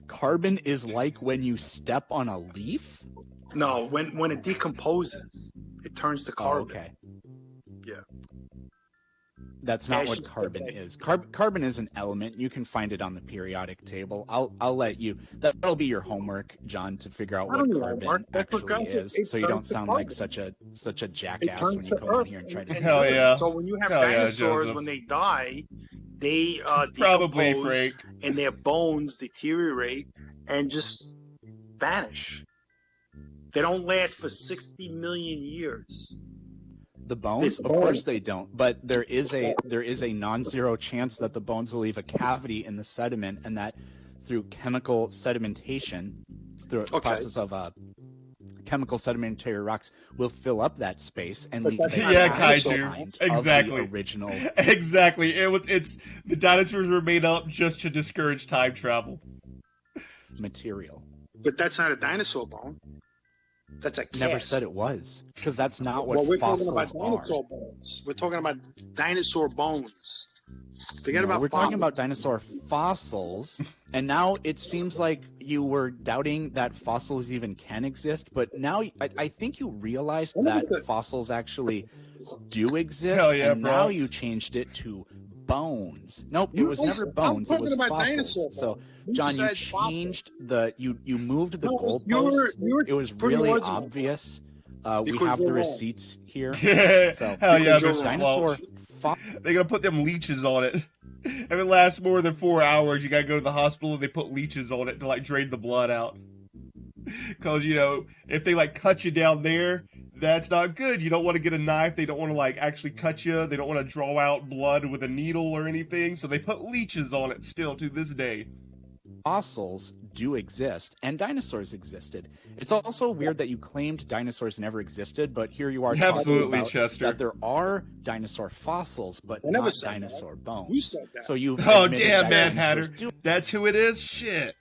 Carbon is like when you step on a leaf? No, when it decomposes, it turns to carbon. Oh, okay. Yeah. That's not Yeah, what she's carbon okay. is. Carbon is an element. You can find it on the periodic table. I'll let you. That'll be your homework, John, to figure out I don't what need carbon homework. That's what actually God said. is, so you don't It turns to sound like carbon. such a It jackass turns when you to come on earth. here and try to. And Hell yeah. So when you have Hell yeah, dinosaurs, Joseph. when they die, they Probably, decompose, Frank. and their bones deteriorate and just vanish. They don't last for 60 million years. The bones, of course they don't, but there is a non-zero chance that the bones will leave a cavity in the sediment, and that through chemical sedimentation, through a process of chemical sedimentary rocks, will fill up that space and leave the Yeah, dinosaur kaiju. behind Exactly. of the original. Exactly. It's the dinosaurs were made up just to discourage time travel. Material. But that's not a dinosaur bone. That's a cast. Never said it was, because that's not what we're fossils talking about dinosaur are. bones. We're talking about dinosaur bones. Forget No, about we're talking fossils. about dinosaur fossils, and now it seems like you were doubting that fossils even can exist, but now I think you realized that fossils actually do exist, Hell yeah, and now Bronx. you changed it to bones. Nope, it was never bones, it was fossils. So, John, you changed you moved the goalpost. It was really obvious. We Because have the you're wrong. receipts here. So, Hell yeah, Because Mr. dinosaur Flauch. They're gonna put them leeches on it. If it lasts more than 4 hours, you gotta go to the hospital and they put leeches on it to like drain the blood out. Cause if they like cut you down there, that's not good. You don't want to get a knife. They don't want to like actually cut you. They don't want to draw out blood with a needle or anything. So they put leeches on it still to this day. Fossils do exist, and dinosaurs existed. It's also weird that you claimed dinosaurs never existed, but here you are talking Absolutely, about Chester. that there are dinosaur fossils, but I never not said that. dinosaur bones. You said that. So you've Oh admitted damn, that Mad Hatter. dinosaurs do That's who it is. Shit.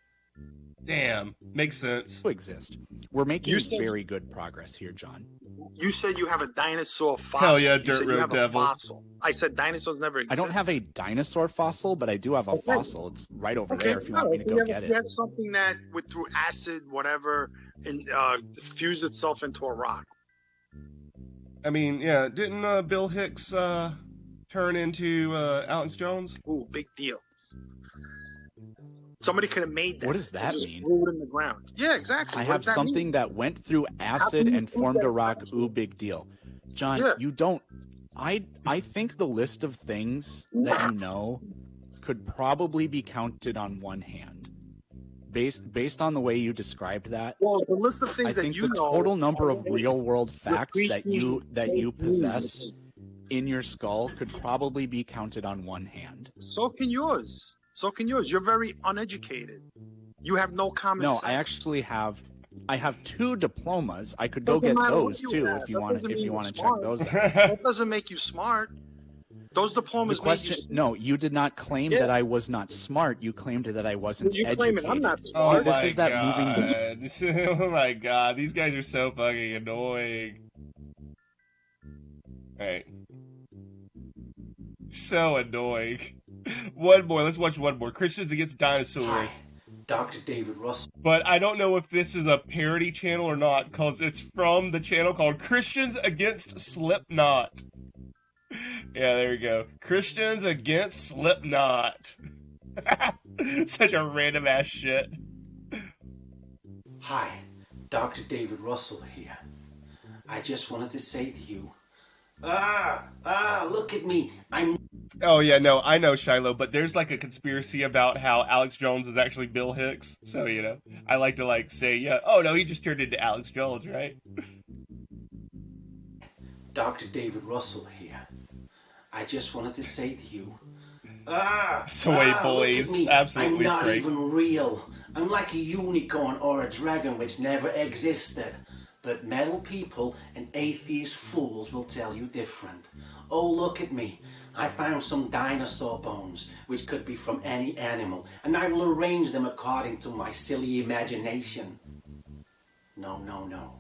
Damn, makes sense. exist. We're making You said- very good progress here, John. You said you have a dinosaur fossil. Hell yeah, You Dirt said you Road have a Devil. fossil. I said dinosaurs never I existed. don't have a dinosaur fossil, but I do have a fossil. It's right over there if you want me to go get You it. had something that went through acid, whatever, and fused itself into a rock. I mean, yeah, didn't Bill Hicks turn into Alex Jones? Ooh, big deal. Somebody could have made that. What does that Just mean? threw it in the ground. Yeah, exactly. I What have does that something mean? that went through acid can you and prove formed a that rock. factual? Ooh, big deal. John, Yeah. you don't. I think the list of things that you know could probably be counted on one hand. Based on the way you described that, Well, the list of I things that think you the know. total number of real world facts that you creatures possess in your skull could probably be counted on one hand. So can yours. So can yours. You're very uneducated. You have no common No, sense. I actually have. I have 2 diplomas. I could go Doesn't get matter what those you too have. if you That want. doesn't If mean you you're want to check smart. those out. That doesn't make you smart. Those The diplomas question, made you. no, you did not claim Yeah. that I was not smart. You claimed that I wasn't You're educated. claiming I'm not See, smart. this is that moving the Oh my god, these guys are so fucking annoying. Alright. So annoying. One more, let's watch one more. Christians Against Dinosaurs. Dr. David Russell. But I don't know if this is a parody channel or not, because it's from the channel called Christians Against Slipknot. Yeah, there you go. Christians Against Slipknot. Such a random ass shit. Hi, Dr. David Russell here. I just wanted to say to you, look at me. Oh yeah, no, I know, Shiloh, but there's like a conspiracy about how Alex Jones is actually Bill Hicks. So, you know, I like to say, yeah, oh no, he just turned into Alex Jones, right? Dr. David Russell here. I just wanted to say to you, Soy boys, look at me. absolutely I'm not frank. even real. I'm like a unicorn or a dragon which never existed. But metal people and atheist fools will tell you different. Oh, look at me. I found some dinosaur bones, which could be from any animal, and I will arrange them according to my silly imagination. No, no, no.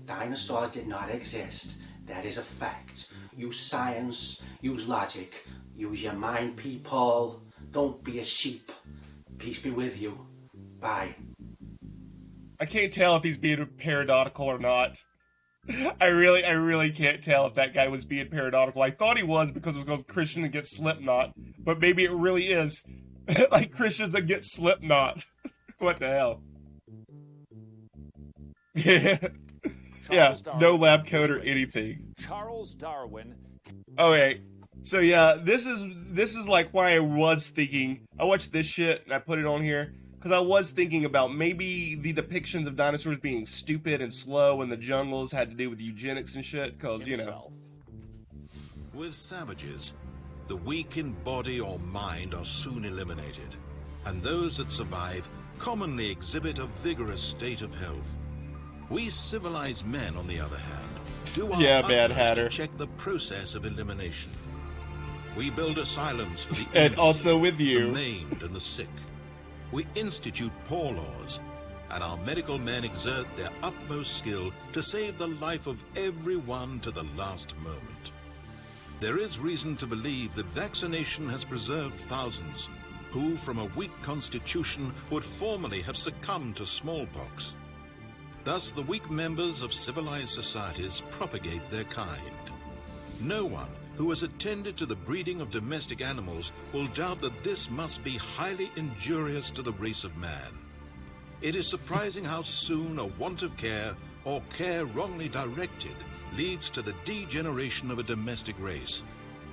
Dinosaurs did not exist. That is a fact. Use science, use logic, use your mind, people. Don't be a sheep. Peace be with you. Bye. I can't tell if he's being paradoxical or not. I really can't tell if that guy was being paradoxical. I thought he was because it was called Christian against Slipknot, but maybe it really is like Christians against Slipknot. What the hell? Yeah, yeah, no lab coat or anything. Charles Darwin. Okay, so yeah, this is like why I was thinking. I watched this shit and I put it on here. Because I was thinking about maybe the depictions of dinosaurs being stupid and slow in the jungles had to do with eugenics and shit, because, you know. With savages, the weak in body or mind are soon eliminated, and those that survive commonly exhibit a vigorous state of health. We civilized men, on the other hand, do our Bad utmost Hatter. to check the process of elimination. We build asylums for the And innocent, also with you. the maimed and the sick. We institute poor laws, and our medical men exert their utmost skill to save the life of everyone to the last moment. There is reason to believe that vaccination has preserved thousands who, from a weak constitution, would formerly have succumbed to smallpox. Thus, the weak members of civilized societies propagate their kind. No one who has attended to the breeding of domestic animals will doubt that this must be highly injurious to the race of man. It is surprising how soon a want of care, or care wrongly directed, leads to the degeneration of a domestic race.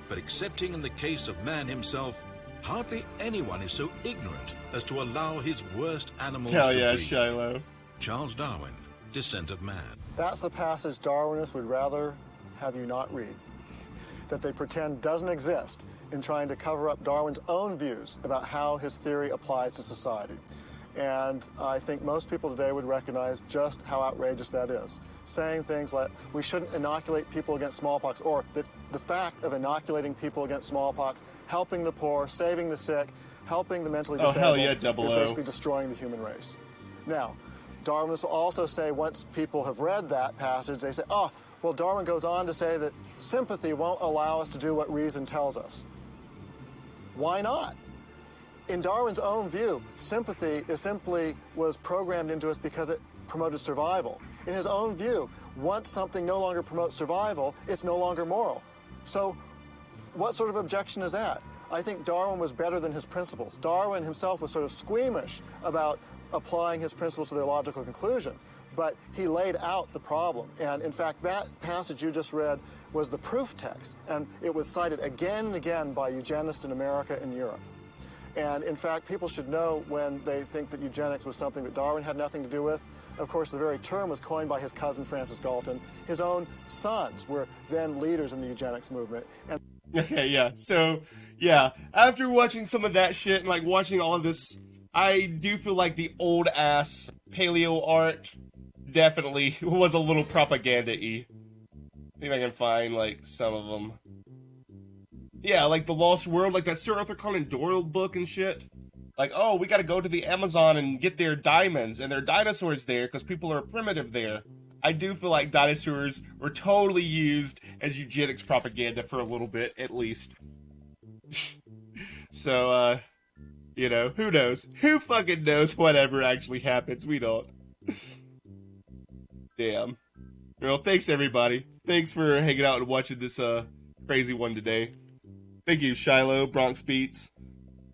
But excepting in the case of man himself, hardly anyone is so ignorant as to allow his worst animals Hell to yeah, breed. Shiloh. Charles Darwin, Descent of Man. That's the passage Darwinists would rather have you not read, that they pretend doesn't exist in trying to cover up Darwin's own views about how his theory applies to society. And I think most people today would recognize just how outrageous that is. Saying things like, we shouldn't inoculate people against smallpox, or that the fact of inoculating people against smallpox, helping the poor, saving the sick, helping the mentally disabled, hell yeah, is 00. basically destroying the human race. Now, Darwinists will also say, once people have read that passage, they say, oh, well, Darwin goes on to say that sympathy won't allow us to do what reason tells us. Why not? In Darwin's own view, sympathy was programmed into us because it promoted survival. In his own view, once something no longer promotes survival, it's no longer moral. So what sort of objection is that? I think Darwin was better than his principles. Darwin himself was sort of squeamish about applying his principles to their logical conclusion, but he laid out the problem. And in fact, that passage you just read was the proof text, and it was cited again and again by eugenists in America and Europe. And in fact, people should know when they think that eugenics was something that Darwin had nothing to do with. Of course, the very term was coined by his cousin Francis Galton. His own sons were then leaders in the eugenics movement. And Okay, yeah. So, yeah, after watching some of that shit and like watching all of this, I do feel like the old ass paleo art definitely was a little propaganda-y. Maybe I can find like some of them. Yeah, like The Lost World, like that Sir Arthur Conan Doyle book and shit. Like, oh, we gotta go to the Amazon and get their diamonds, and there are dinosaurs there because people are primitive there. I do feel like dinosaurs were totally used as eugenics propaganda for a little bit, at least. So, you know, who knows? Who fucking knows whatever actually happens? We don't. Damn. Well, thanks everybody. Thanks for hanging out and watching this, crazy one today. Thank you, Shiloh, Bronx Beats,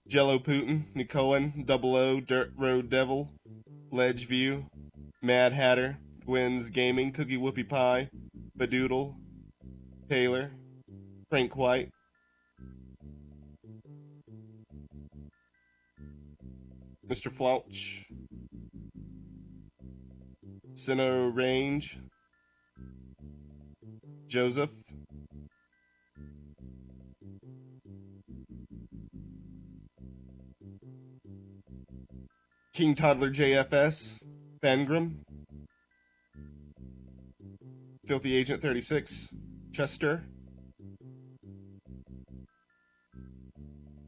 Jello Putin, Nicolan, 00, Dirt Road Devil, Ledge View, Mad Hatter, Gwen's Gaming, Cookie Whoopie Pie, Badoodle, Taylor, Frank White, Mr. Flouch, Sinnoh Range, Joseph, King Toddler JFS, Thangrim, Filthy Agent 36, Chester,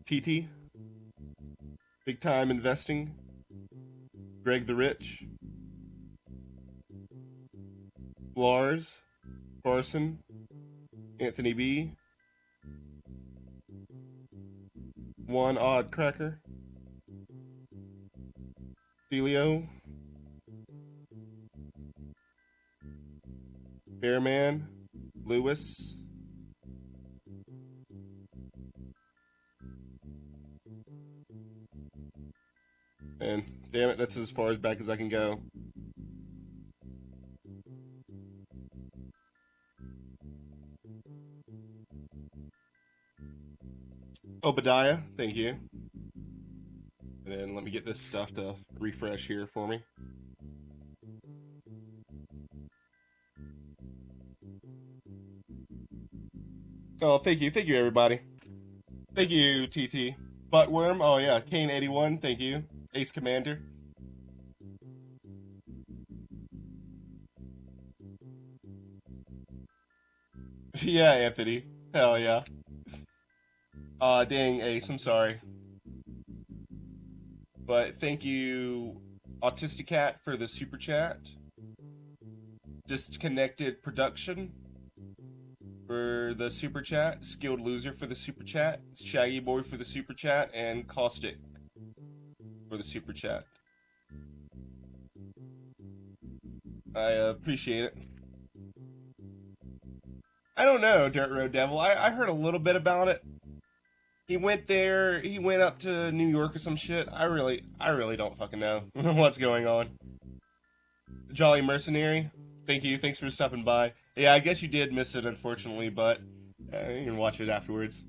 TT, Big Time Investing, Greg the Rich, Lars, Carson, Anthony B, One Odd Cracker, Delio, Bearman, Lewis, and damn it, that's as far as back as I can go. Obadiah, thank you. And then let me get this stuff to refresh here for me. Oh, thank you everybody. Thank you, TT. Buttworm, oh yeah, Kane81, thank you. Ace Commander. Yeah, Anthony. Hell yeah. Dang, Ace, I'm sorry. But thank you, Autisticat, for the super chat. Disconnected Production for the super chat. Skilled Loser for the super chat. Shaggy Boy for the super chat. And Caustic for the super chat. I appreciate it. I don't know, Dirt Road Devil. I heard a little bit about it. He went there, he went up to New York or some shit. I really don't fucking know what's going on. Jolly Mercenary, thank you, thanks for stopping by. Yeah, I guess you did miss it, unfortunately, but you can watch it afterwards.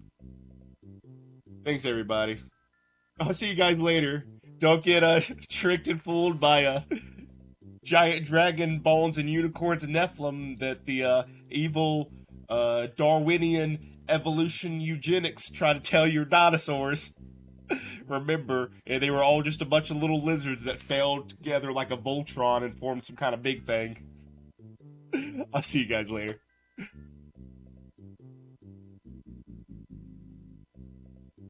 Thanks, everybody. I'll see you guys later. Don't get tricked and fooled by giant dragon bones and unicorns and Nephilim that the evil Darwinian evolution eugenics try to tell your dinosaurs. Remember, they were all just a bunch of little lizards that fell together like a Voltron and formed some kind of big thing. I'll see you guys later.